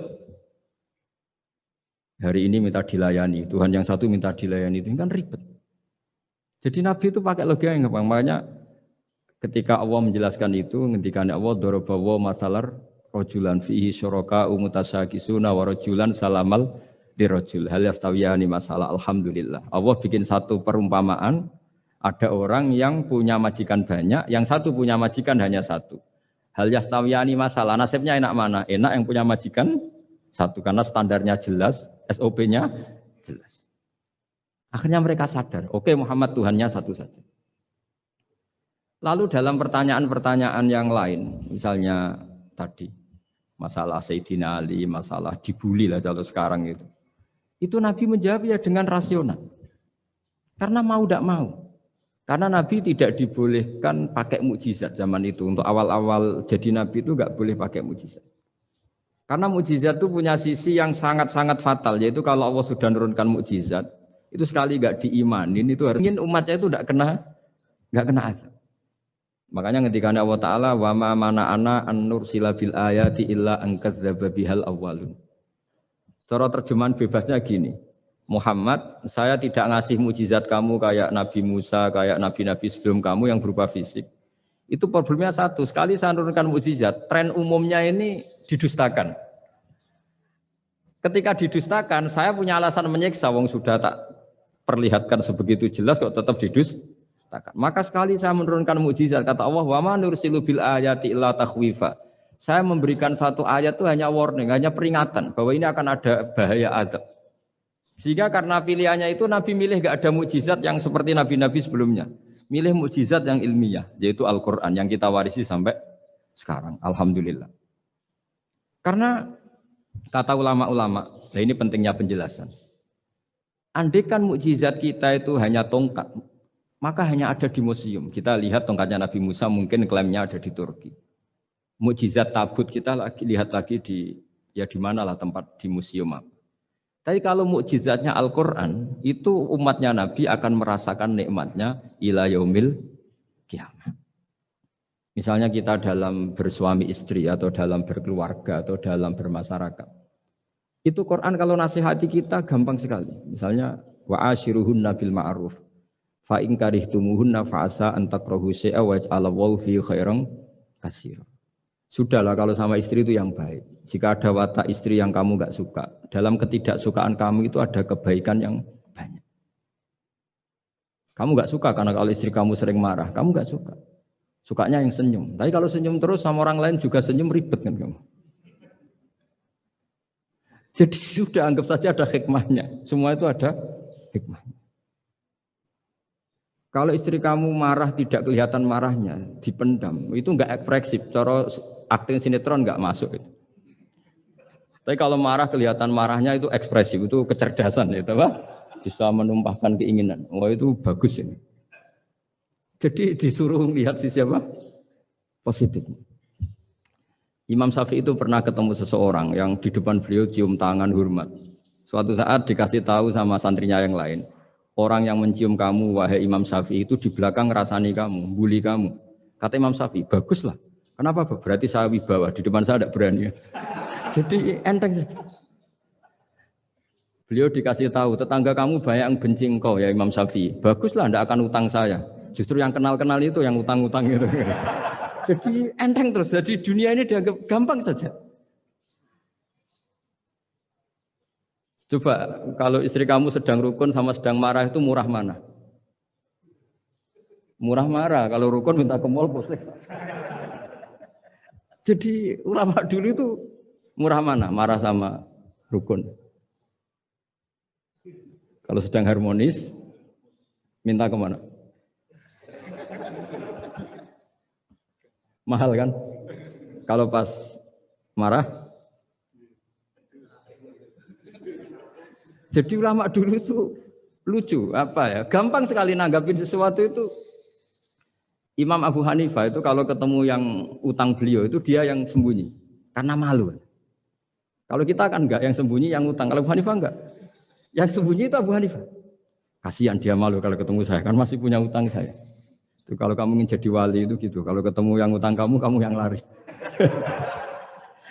Hari ini minta dilayani, Tuhan yang satu minta dilayani, itu kan ribet. Jadi Nabi itu pakai logika yang gampang. Makanya ketika Allah menjelaskan itu, ngendikan Allah dorobawa masalar rojulan fihi syuraka umutasakisuna wa rojulan salamal dirojul hal yastawiyani masalah. Alhamdulillah Allah bikin satu perumpamaan. Ada orang yang punya majikan banyak, yang satu punya majikan hanya satu. Hal yastawiyani masalah, nasibnya enak mana? Enak yang punya majikan satu, karena standarnya jelas, SOP-nya jelas. Akhirnya mereka sadar, oke Muhammad Tuhannya satu saja. Lalu dalam pertanyaan-pertanyaan yang lain, misalnya tadi, masalah Sayyidina Ali, masalah dibully lah kalau sekarang itu Nabi menjawab ya dengan rasional. Karena mau tidak mau. Karena Nabi tidak dibolehkan pakai mukjizat zaman itu. Untuk awal-awal jadi Nabi itu nggak boleh pakai mukjizat. Karena mukjizat itu punya sisi yang sangat-sangat fatal, yaitu kalau Allah sudah menurunkan mukjizat, itu sekali nggak diimanin itu harus ingin umatnya itu nggak kena azab. Makanya ketika Allah Ta'ala wa ma mana ana an nursila bil ayati illa an kadzdzaba bihal awwalun. Cara terjemahan bebasnya gini. Muhammad, saya tidak ngasih mukjizat kamu kayak Nabi Musa, kayak nabi-nabi sebelum kamu yang berupa fisik. Itu problemnya satu, sekali saya menurunkan mukjizat, tren umumnya ini didustakan. Ketika didustakan, saya punya alasan menyiksa, wong sudah tak perlihatkan sebegitu jelas kok tetap didustakan. Maka sekali saya menurunkan mukjizat, kata Allah, wa ma nursilu bil ayati illa takhwifa. Saya memberikan satu ayat itu hanya warning, hanya peringatan bahwa ini akan ada bahaya azab. Sehingga karena pilihannya itu Nabi milih gak ada mukjizat yang seperti nabi-nabi sebelumnya. Milih mukjizat yang ilmiah, yaitu Al-Quran yang kita warisi sampai sekarang. Alhamdulillah. Karena kata ulama-ulama, nah ini pentingnya penjelasan. Andaikan mukjizat kita itu hanya tongkat, maka hanya ada di museum. Kita lihat tongkatnya Nabi Musa mungkin klaimnya ada di Turki. Mukjizat tabut kita lihat lagi di mana lah tempat di museum apa. Tapi kalau mukjizatnya Al-Quran, itu umatnya Nabi akan merasakan nikmatnya ila yaumil kiamat. Misalnya kita dalam bersuami istri atau dalam berkeluarga atau dalam bermasyarakat. Itu Quran kalau nasihati kita gampang sekali. Misalnya wa ashiruhunna bil ma'ruf fa in karihtumuhunna fa asa an takrahu syai'a wa ja'alallahu fi khairan katsira. Sudahlah kalau sama istri itu yang baik. Jika ada watak istri yang kamu enggak suka, dalam ketidaksukaan kamu itu ada kebaikan yang banyak. Kamu enggak suka karena kalau istri kamu sering marah, kamu enggak suka. Sukanya yang senyum. Tapi kalau senyum terus sama orang lain juga senyum, ribet kan kamu. Jadi sudah anggap saja ada hikmahnya. Semua itu ada hikmahnya. Kalau istri kamu marah tidak kelihatan marahnya, dipendam, itu enggak ekspresif. Cara akting sinetron enggak masuk itu. Tapi kalau marah kelihatan marahnya itu ekspresif, itu kecerdasan ya, Pak. Bisa menumpahkan keinginan. Wah itu bagus ini. Jadi disuruh lihat sisi apa? Positif. Imam Syafi'i itu pernah ketemu seseorang yang di depan beliau cium tangan hormat. Suatu saat dikasih tahu sama santrinya yang lain, orang yang mencium kamu wahai Imam Syafi'i itu di belakang ngerasani kamu, bully kamu. Kata Imam Syafi'i, baguslah. Kenapa? Berarti saya wibawa, di depan saya tidak berani. Jadi enteng saja. Beliau dikasih tahu, tetangga kamu banyak yang benci engkau ya Imam Syafi'i. Baguslah, tidak akan utang saya. Justru yang kenal-kenal itu yang utang-utang itu. Jadi enteng terus. Jadi dunia ini dianggap gampang saja. Coba kalau istri kamu sedang rukun sama sedang marah itu murah mana? Murah marah. Kalau rukun minta ke mall pusing. Jadi ulama dulu itu murah mana? Marah sama rukun. Kalau sedang harmonis, minta kemana? Mahal kan? Kalau pas marah? Jadi ulama dulu itu lucu, apa ya? Gampang sekali nanggapin sesuatu itu. Imam Abu Hanifah itu kalau ketemu yang utang beliau itu dia yang sembunyi. Karena malu. Kalau kita kan enggak, yang sembunyi yang utang. Kalau Abu Hanifah enggak. Yang sembunyi itu Abu Hanifah. Kasihan dia malu kalau ketemu saya, kan masih punya utang saya. Itu kalau kamu ingin jadi wali itu gitu. Kalau ketemu yang utang kamu yang lari.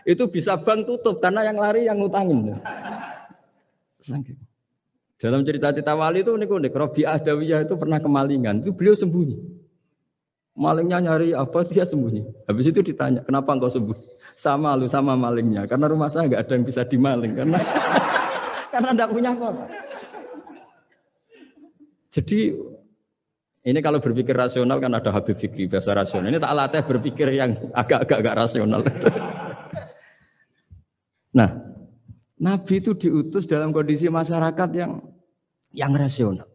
Itu bisa bank tutup karena yang lari yang utangin. Dalam cerita-cerita wali itu unik-unik. Rabi'ah Adawiyah itu pernah kemalingan. Itu beliau sembunyi. Malingnya nyari apa, dia sembunyi. Habis itu ditanya, kenapa engkau sembunyi? Sama lu, sama malingnya. Karena rumah saya nggak ada yang bisa dimaling. Karena enggak punya apa-apa. Jadi, ini kalau berpikir rasional kan ada Habib Fikri, bahasa rasional. Ini tak latih berpikir yang agak-agak rasional. Nah, Nabi itu diutus dalam kondisi masyarakat yang rasional.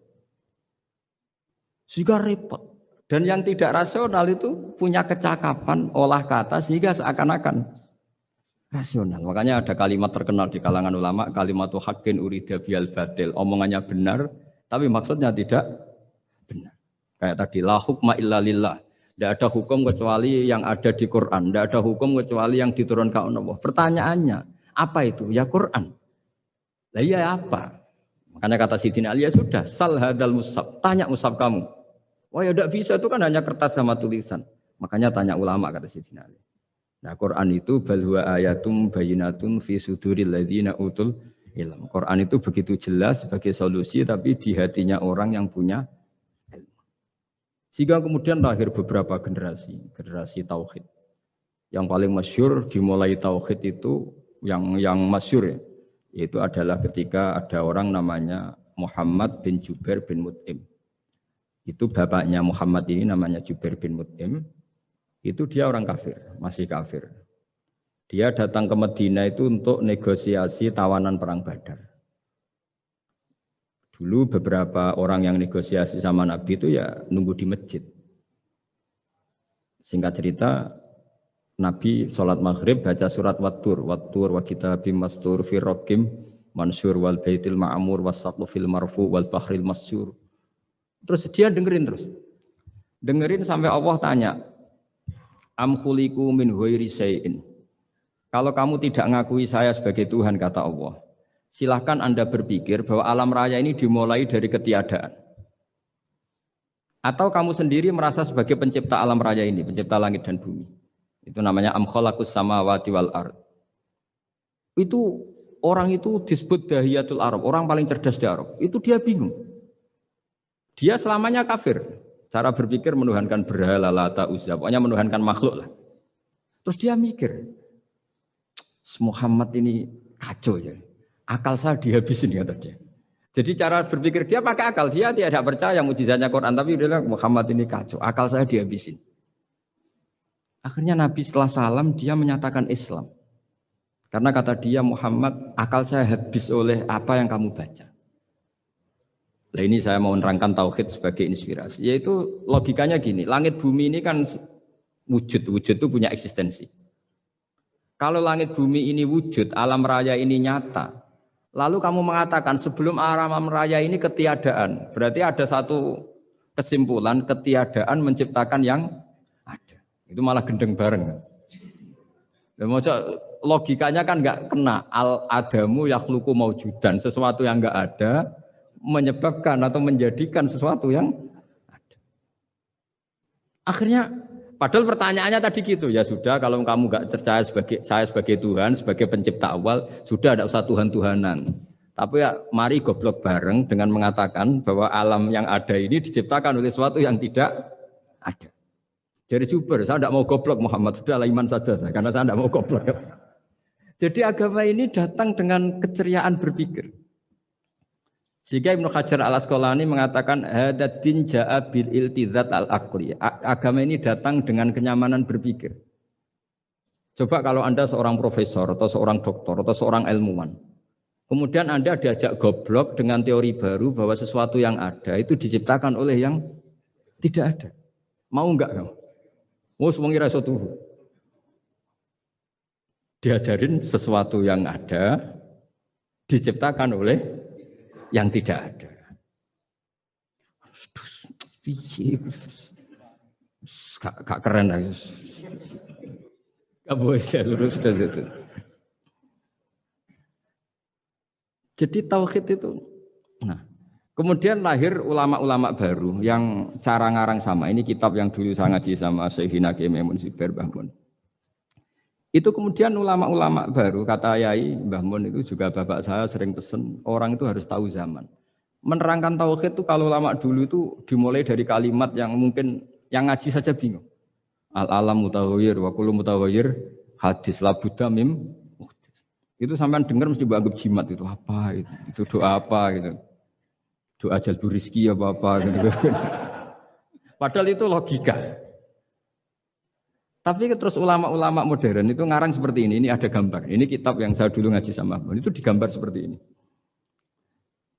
Sehingga repot. Dan yang tidak rasional itu punya kecakapan olah kata sehingga seakan-akan rasional. Makanya ada kalimat terkenal di kalangan ulama, kalimatu haqqin urida bihal batil. Omongannya benar, tapi maksudnya tidak benar. Kayak tadi la hukma illa lillah. Tidak ada hukum kecuali yang ada di Quran. Tidak ada hukum kecuali yang diturunkan Allah. Pertanyaannya, apa itu? Ya Quran. Lah iya apa? Makanya kata Sidina Ali, ya sudah, sal hadal mushaf. Tanya mushaf kamu. Wah ya tidak bisa, itu kan hanya kertas sama tulisan. Makanya tanya ulama, kata Sidina Ali. Nah Quran itu bal huwa ayatum bayinatun fi suduril ladzina utul ilm. Quran itu begitu jelas sebagai solusi, tapi di hatinya orang yang punya. Sehingga kemudian lahir beberapa generasi tauhid. Yang paling masyhur dimulai tauhid itu yang masyhur ya, yaitu adalah ketika ada orang namanya Muhammad bin Jubair bin Mut'im. Itu bapaknya Muhammad ini namanya Jubair bin Mut'im. Itu dia orang kafir, masih kafir. Dia datang ke Madinah itu untuk negosiasi tawanan perang Badar. Dulu beberapa orang yang negosiasi sama Nabi itu ya nunggu di masjid. Singkat cerita, Nabi sholat maghrib baca surat Wattur wa kitabim mastur fi raqim mansur wal baitil ma'mur was-saqfu fil marfu wal bahril masyur. Terus dia dengerin sampai Allah tanya, am khuliqu min ghairi syai'in. Kalau kamu tidak ngakui saya sebagai Tuhan, kata Allah, silahkan Anda berpikir bahwa alam raya ini dimulai dari ketiadaan. Atau kamu sendiri merasa sebagai pencipta alam raya ini, pencipta langit dan bumi. Itu namanya am khalaqus samawati wal ard. Itu orang itu disebut dahiyatul Arab, orang paling cerdas di Arab. Itu dia bingung. Dia selamanya kafir. Cara berpikir menuhankan berhala, Lata, Uzza, pokoknya menuhankan makhluk lah. Terus dia mikir, Muhammad ini kacau ya. Akal saya dihabisin, kata dia. Jadi cara berpikir dia pakai akal. Dia tidak percaya mukjizatnya Quran, tapi dia bilang Muhammad ini kacau. Akal saya dihabisin. Akhirnya Nabi setelah salam dia menyatakan Islam. Karena kata dia Muhammad, akal saya habis oleh apa yang kamu baca. Nah ini saya mau menerangkan tauhid sebagai inspirasi. Yaitu logikanya gini, langit bumi ini kan wujud itu punya eksistensi. Kalau langit bumi ini wujud, alam raya ini nyata, lalu kamu mengatakan sebelum alam raya ini ketiadaan, berarti ada satu kesimpulan ketiadaan menciptakan yang ada. Itu malah gendeng bareng. Logikanya kan nggak kena. Al-adamu yakhluqu maujudan, sesuatu yang nggak ada menyebabkan atau menjadikan sesuatu yang ada. Akhirnya, padahal pertanyaannya tadi gitu, ya sudah kalau kamu nggak percaya saya sebagai Tuhan, sebagai pencipta awal, sudah ada usah Tuhan-Tuhanan. Tapi ya mari goblok bareng dengan mengatakan bahwa alam yang ada ini diciptakan oleh sesuatu yang tidak ada. Jadi Jubair, saya tidak mau goblok Muhammad, sudah iman saja saya, karena saya tidak mau goblok. Jadi agama ini datang dengan keceriaan berpikir. Sehingga Ibnu Hajar al-Asqalani mengatakan hadatin ja'a bil iltizat al-aqli. Agama ini datang dengan kenyamanan berpikir. Coba kalau Anda seorang profesor atau seorang doktor atau seorang ilmuwan, kemudian Anda diajak goblok dengan teori baru bahwa sesuatu yang ada itu diciptakan oleh yang tidak ada. Mau enggak kamu? Mau semua ngira sesuatu. Diajarin sesuatu yang ada diciptakan oleh yang tidak ada. Gak keren lah. Gak boleh saya lurus itu. Jadi tauhid itu. Nah, kemudian lahir ulama-ulama baru yang cara ngarang sama. Ini kitab yang dulu saya ngaji sama Syekhina Kiai Maimun Zubair Mbah Mun. Itu kemudian ulama-ulama baru, kata Yai Mbah Mun itu juga bapak saya sering pesen, orang itu harus tahu zaman. Menerangkan tauhid itu kalau ulama dulu itu dimulai dari kalimat yang mungkin yang ngaji saja bingung. Al-alam mutaghayyir wa kullu mutaghayyir hadis la budda mim. Itu sampean dengar mesti anggap jimat itu apa itu? Itu doa apa gitu. Doa jalbu rizki apa gitu. Padahal itu logika. Tapi terus ulama-ulama modern itu ngarang seperti ini ada gambar. Ini kitab yang saya dulu ngaji sama Mbak, itu digambar seperti ini.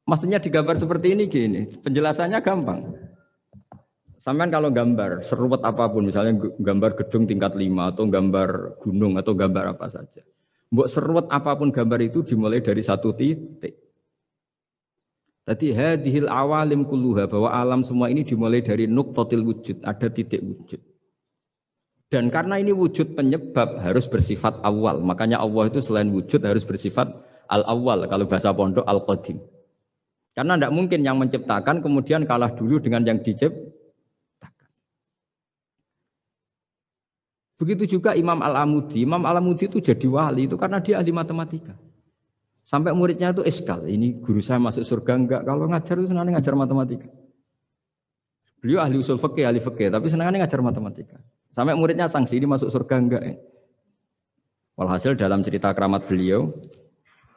Maksudnya digambar seperti ini gini, penjelasannya gampang. Sampean kalau gambar seruat apapun, misalnya gambar gedung tingkat 5 atau gambar gunung atau gambar apa saja. Mbok seruat apapun gambar itu dimulai dari satu titik. Tadi hadhil awalim kulluha, bahwa alam semua ini dimulai dari nuqtatil wujud, ada titik wujud. Dan karena ini wujud penyebab harus bersifat awal. Makanya Allah itu selain wujud harus bersifat al-awwal, kalau bahasa pondok al-qadim. Karena tidak mungkin yang menciptakan kemudian kalah dulu dengan yang diciptakan. Begitu juga Imam Al-Amudi. Imam Al-Amudi itu jadi wali itu karena dia ahli matematika. Sampai muridnya itu eskal, ini guru saya masuk surga enggak? Kalau ngajar itu senangnya ngajar matematika. Beliau ahli usul fikih, ahli fikih, tapi senangnya ngajar matematika. Sampai muridnya sanksi, ini masuk surga enggak? Walhasil dalam cerita keramat beliau,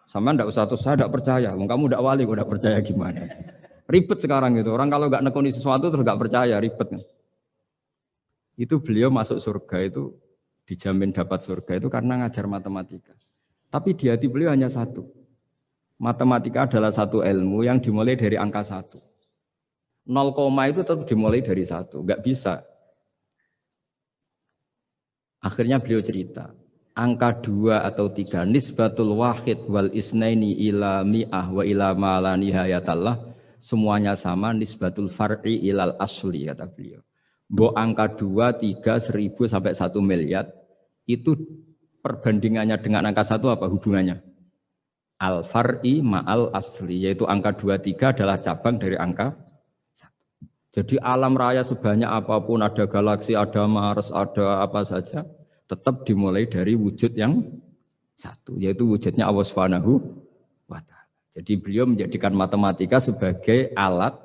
sama ndak usah tuh saya ndak percaya, kamu ndak wali, kok ndak percaya gimana? Ribet sekarang gitu, orang kalau nggak nekuni sesuatu terus nggak percaya, ribet. Itu beliau masuk surga itu dijamin dapat surga itu karena ngajar matematika. Tapi di hati beliau hanya satu. Matematika adalah satu ilmu yang dimulai dari angka 1. 0, itu tetap dimulai dari 1. Enggak bisa. Akhirnya beliau cerita. Angka 2 atau 3. Nisbatul wahid wal isnaini ila mi'ah wa ila ma la nihayatallah. Semuanya sama. Nisbatul far'i ilal asli, kata beliau. Mbok angka 2, 3, 1000 sampai 1 miliar. Itu perbandingannya dengan angka 1 apa hubungannya? Al-far'i ma'al asli, yaitu angka 2, 3 adalah cabang dari angka 1. Jadi alam raya sebanyak apapun, ada galaksi, ada Mars, ada apa saja, tetap dimulai dari wujud yang 1, yaitu wujudnya Allah Subhanahu wa ta'ala. Jadi beliau menjadikan matematika sebagai alat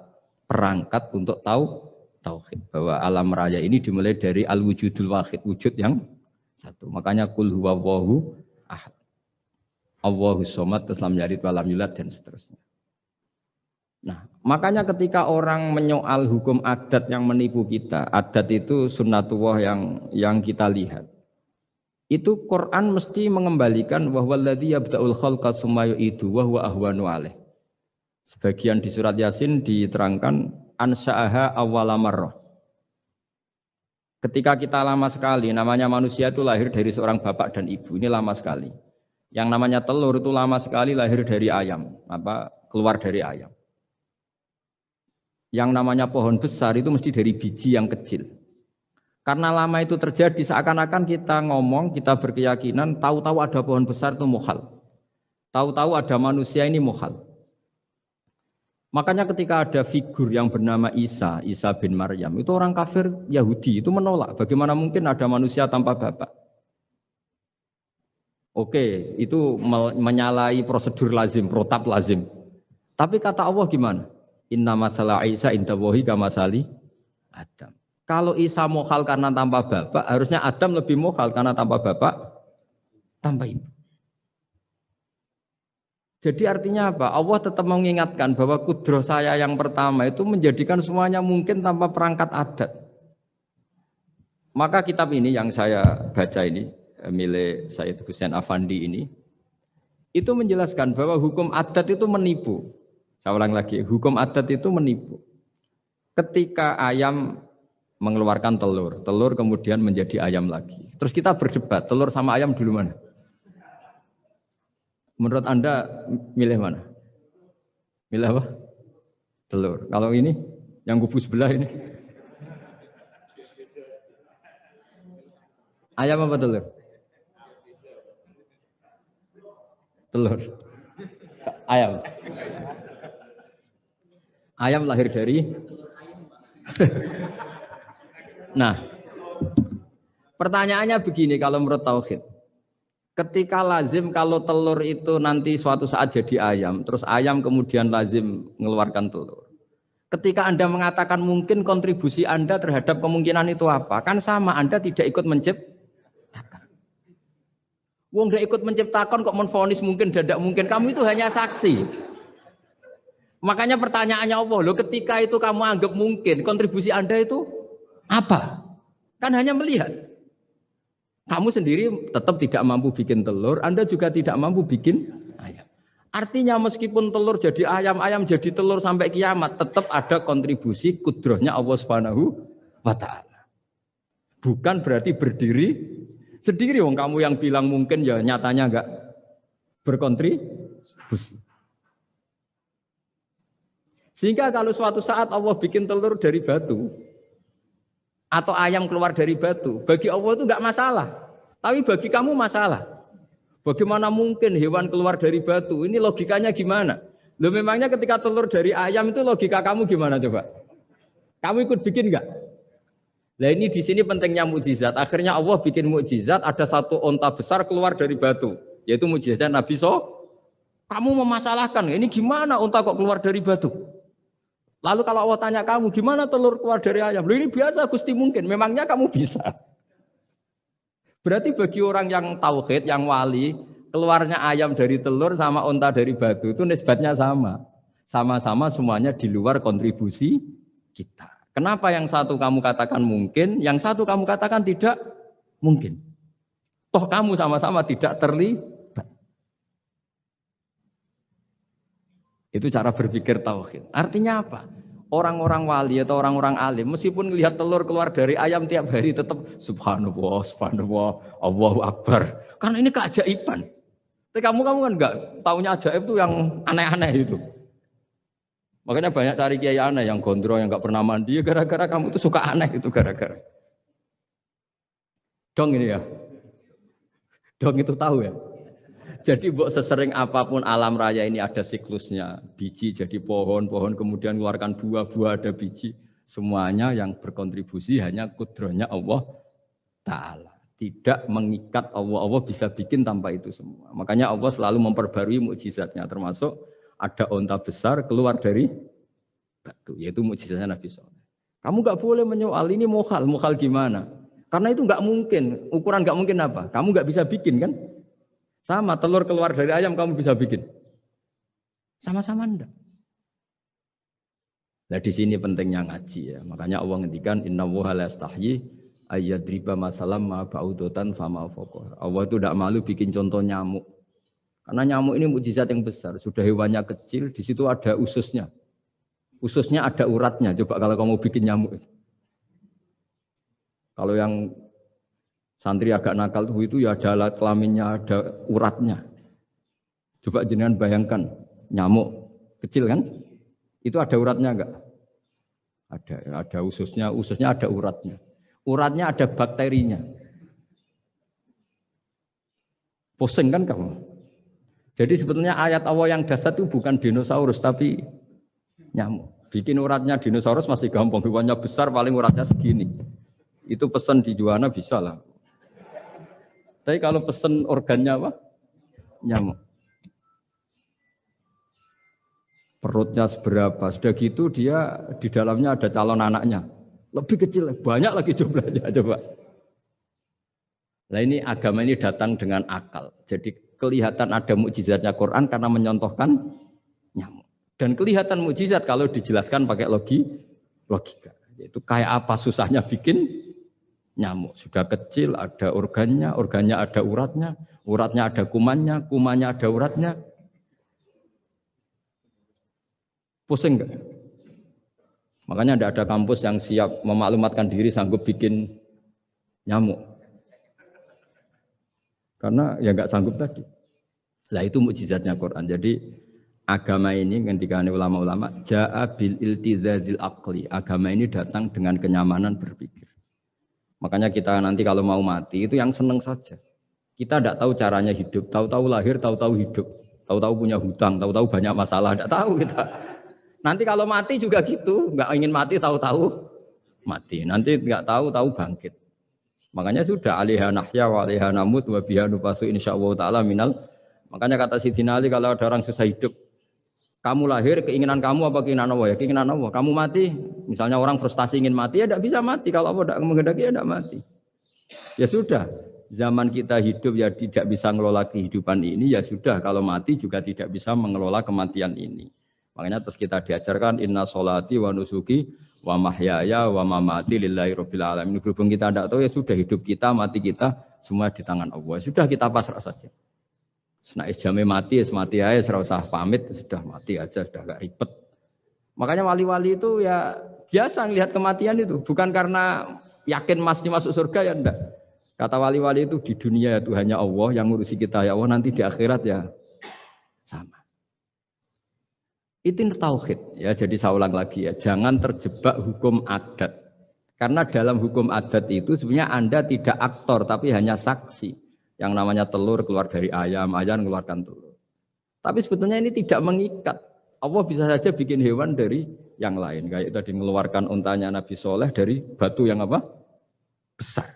perangkat untuk tahu tauhid, bahwa alam raya ini dimulai dari al-wujudul wahid, wujud yang 1. Makanya kul huwallahu ahad, Allahus somad, terus lam yalid wa lam yulad, dan seterusnya. Nah, makanya ketika orang menyoal hukum adat yang menipu kita, adat itu sunnatullah yang kita lihat. Itu Quran mesti mengembalikan wa huwallazi yabda'ul khalqa tsumma yu'idu wa huwa ahwanu alaih. Sebagian di surat Yasin diterangkan ansha'aha awwala marrah. Ketika kita lama sekali, namanya manusia itu lahir dari seorang bapak dan ibu, ini lama sekali. Yang namanya telur itu lama sekali lahir dari ayam, keluar dari ayam. Yang namanya pohon besar itu mesti dari biji yang kecil. Karena lama itu terjadi, seakan-akan kita ngomong, kita berkeyakinan, tahu-tahu ada pohon besar itu muhal. Tahu-tahu ada manusia ini muhal. Makanya ketika ada figur yang bernama Isa bin Maryam, itu orang kafir Yahudi, itu menolak. Bagaimana mungkin ada manusia tanpa bapak? Oke, itu menyalahi prosedur lazim, protap lazim. Tapi kata Allah gimana? Inna masalah Isa indawahi kamasali Adam. Kalau Isa mohal karena tanpa bapak, harusnya Adam lebih mohal karena tanpa bapak, tanpa ibu. Jadi artinya apa? Allah tetap mengingatkan bahwa kudroh saya yang pertama itu menjadikan semuanya mungkin tanpa perangkat adat. Maka kitab ini yang saya baca ini, milik Sayyid Husain Afandi ini, itu menjelaskan bahwa hukum adat itu menipu. Saya ulang lagi, hukum adat itu menipu. Ketika ayam mengeluarkan telur, telur kemudian menjadi ayam lagi. Terus kita berdebat, telur sama ayam dulu mana? Menurut Anda milih mana? Milih apa? Telur. Kalau ini yang kubu sebelah ini. Ayam apa telur? Telur. Ayam. Ayam lahir dari. Nah, pertanyaannya begini kalau menurut tauhid. Ketika lazim kalau telur itu nanti suatu saat jadi ayam, terus ayam kemudian lazim mengeluarkan telur. Ketika Anda mengatakan mungkin kontribusi Anda terhadap kemungkinan itu apa? Kan sama, Anda tidak ikut menciptakan. Wong tidak ikut menciptakan kok menvonis mungkin dan tidak mungkin. Kamu itu hanya saksi. Makanya pertanyaannya Allah, loh ketika itu kamu anggap mungkin, kontribusi Anda itu apa? Kan hanya melihat. Kamu sendiri tetap tidak mampu bikin telur, Anda juga tidak mampu bikin ayam. Artinya meskipun telur jadi ayam, ayam jadi telur sampai kiamat, tetap ada kontribusi kudrohnya Allah Subhanahu wa ta'ala. Bukan berarti berdiri sendiri. Wong kamu yang bilang mungkin ya nyatanya enggak berkontribusi. Sehingga kalau suatu saat Allah bikin telur dari batu atau ayam keluar dari batu, bagi Allah itu enggak masalah. Tapi bagi kamu masalah. Bagaimana mungkin hewan keluar dari batu? Ini logikanya gimana? Loh memangnya ketika telur dari ayam itu logika kamu gimana coba? Kamu ikut bikin enggak? Nah ini di sini pentingnya mukjizat. Akhirnya Allah bikin mukjizat, ada satu onta besar keluar dari batu, yaitu mukjizat Nabi So. Kamu memasalahkan, ini gimana onta kok keluar dari batu? Lalu kalau Allah tanya kamu, gimana telur keluar dari ayam? Loh ini biasa Gusti mungkin, memangnya kamu bisa. Berarti bagi orang yang tauhid, yang wali, keluarnya ayam dari telur sama onta dari batu itu nisbatnya sama. Sama-sama semuanya di luar kontribusi kita. Kenapa yang satu kamu katakan mungkin, yang satu kamu katakan tidak mungkin? Toh kamu sama-sama tidak terlibat. Itu cara berpikir tauhid. Artinya apa? Orang-orang wali atau orang-orang alim, meskipun melihat telur keluar dari ayam tiap hari, tetap subhanallah, subhanallah, Allahu Akbar. Karena ini keajaiban. Tapi kamu kan enggak taunya ajaib itu yang aneh-aneh itu. Makanya banyak cari kiai aneh yang gondrong, yang enggak pernah mandi, gara-gara kamu tuh suka aneh itu gara-gara. Dong ini ya. Dong itu tahu ya. Jadi buat sesering apapun alam raya ini ada siklusnya. Biji jadi pohon, pohon kemudian keluarkan buah, buah ada biji. Semuanya yang berkontribusi hanya kudrohnya Allah Ta'ala. Tidak mengikat Allah. Allah bisa bikin tanpa itu semua. Makanya Allah selalu memperbarui mukjizatnya. Termasuk ada onta besar keluar dari batu. Yaitu mukjizatnya Nabi Soleh. Kamu gak boleh menyoal ini mukhal. Mukhal gimana? Karena itu gak mungkin. Ukuran gak mungkin apa? Kamu gak bisa bikin kan? Sama telur keluar dari ayam kamu bisa bikin. Sama-sama enggak. Nah di sini pentingnya ngaji ya. Makanya Allah ngendikan innallaha la yastahyi ayyadriba masalam ma ba'udatan fama fawqa. Allah itu tidak malu bikin contoh nyamuk. Karena nyamuk ini mukjizat yang besar. Sudah hewannya kecil, di situ ada ususnya. Ususnya ada uratnya. Coba kalau kamu bikin nyamuk. Kalau yang santri agak nakal itu ya ada alat kelaminnya, ada uratnya. Coba jenengan bayangkan, nyamuk kecil kan? Itu ada uratnya enggak? Ada ususnya ada uratnya. Uratnya ada bakterinya. Pusing kan kamu? Jadi sebetulnya ayat Allah yang dasar itu bukan dinosaurus tapi nyamuk. Bikin uratnya dinosaurus masih gampang, hewannya besar paling uratnya segini. Itu pesan di Juwana bisa lah. Tapi kalau pesen organnya apa? Nyamuk. Perutnya seberapa? Sudah gitu dia di dalamnya ada calon anaknya. Lebih kecil, banyak lagi jumlahnya. Coba. Nah ini agama ini datang dengan akal. Jadi kelihatan ada mukjizatnya Quran karena menyontohkan nyamuk. Dan kelihatan mukjizat kalau dijelaskan pakai logika. Yaitu kayak apa susahnya bikin nyamuk. Sudah kecil, ada organnya, organnya ada uratnya, uratnya ada kumannya, kumannya ada uratnya. Pusing enggak? Makanya tidak ada kampus yang siap memaklumatkan diri sanggup bikin nyamuk. Karena ya enggak sanggup tadi. Lah itu mukjizatnya Quran. Jadi agama ini ketika ulama-ulama ja'a bil iltizazil aqli. Agama ini datang dengan kenyamanan berpikir. Makanya kita nanti kalau mau mati itu yang seneng saja. Kita tidak tahu caranya hidup, tahu-tahu lahir, tahu-tahu hidup, tahu-tahu punya hutang, tahu-tahu banyak masalah, tidak tahu kita. Nanti kalau mati juga gitu, nggak ingin mati, tahu-tahu mati. Nanti nggak tahu-tahu bangkit. Makanya sudah alaiha nahya wa alaiha namut wa biha nubasu insyaallah taala minal. Makanya kata Sidina Ali kalau ada orang susah hidup, kamu lahir keinginan kamu apa keinginan Allah? Ya keinginan Allah. Kamu mati, misalnya orang frustasi ingin mati ya tidak bisa mati. Kalau Allah tidak menghendaki ya tidak mati. Ya sudah, zaman kita hidup ya tidak bisa mengelola kehidupan ini ya sudah. Kalau mati juga tidak bisa mengelola kematian ini. Makanya terus kita diajarkan inna sholati wa nusuki wa mahyaya wa mamati lillahi rabbil alamin. Berhubung kita tidak tahu ya sudah hidup kita, mati kita semua di tangan Allah. Sudah kita pasrah saja. Nah, jamnya mati aja, serah usah pamit, sudah mati aja, sudah gak ribet. Makanya wali-wali itu ya biasa ngelihat kematian itu, bukan karena yakin pasti masuk surga ya enggak. Kata wali-wali itu di dunia itu hanya Allah yang ngurusi kita ya Allah, nanti di akhirat ya sama. Itu tauhid ya. Jadi saya ulang lagi ya, jangan terjebak hukum adat. Karena dalam hukum adat itu sebenarnya Anda tidak aktor tapi hanya saksi. Yang namanya telur keluar dari ayam, ayam mengeluarkan telur. Tapi sebetulnya ini tidak mengikat. Allah bisa saja bikin hewan dari yang lain. Kayak tadi mengeluarkan untanya Nabi Soleh dari batu yang apa? Besar.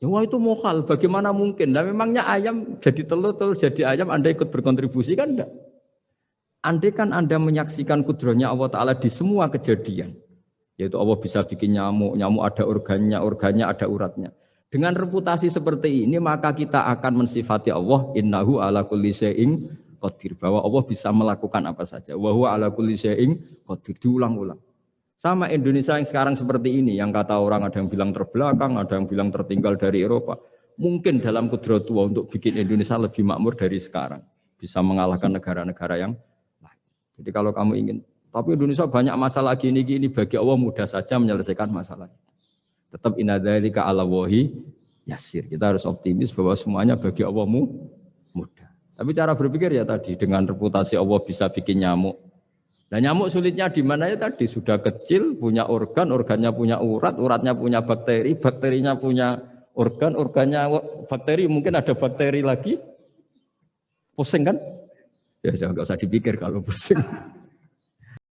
Ya, wah itu mohal, bagaimana mungkin? Nah memangnya ayam jadi telur, telur jadi ayam, Anda ikut berkontribusi kan enggak? Andai kan Anda menyaksikan kudrohnya Allah Ta'ala di semua kejadian, yaitu Allah bisa bikin nyamuk, nyamuk ada organnya, organnya ada uratnya. Dengan reputasi seperti ini, maka kita akan mensifati Allah, innahu ala kulli syai'in qadir, bahwa Allah bisa melakukan apa saja. Wa huwa ala kulli syai'in qadir, diulang-ulang. Sama Indonesia yang sekarang seperti ini, yang kata orang ada yang bilang terbelakang, ada yang bilang tertinggal dari Eropa. Mungkin dalam kudrat tua untuk bikin Indonesia lebih makmur dari sekarang. Bisa mengalahkan negara-negara yang lain. Jadi kalau kamu ingin, tapi Indonesia banyak masalah gini-gini, bagi Allah mudah saja menyelesaikan masalah. Tetap inna dzalika 'ala Allahi yasir. Kita harus optimis bahwa semuanya bagi Allah mudah. Tapi cara berpikir ya tadi, dengan reputasi Allah bisa bikin nyamuk. Nah nyamuk sulitnya di mana ya tadi, sudah kecil, punya organ, organnya punya urat, uratnya punya bakteri, bakterinya punya organ, organnya bakteri, mungkin ada bakteri lagi. Pusing kan? Ya jangan, nggak usah dipikir kalau pusing.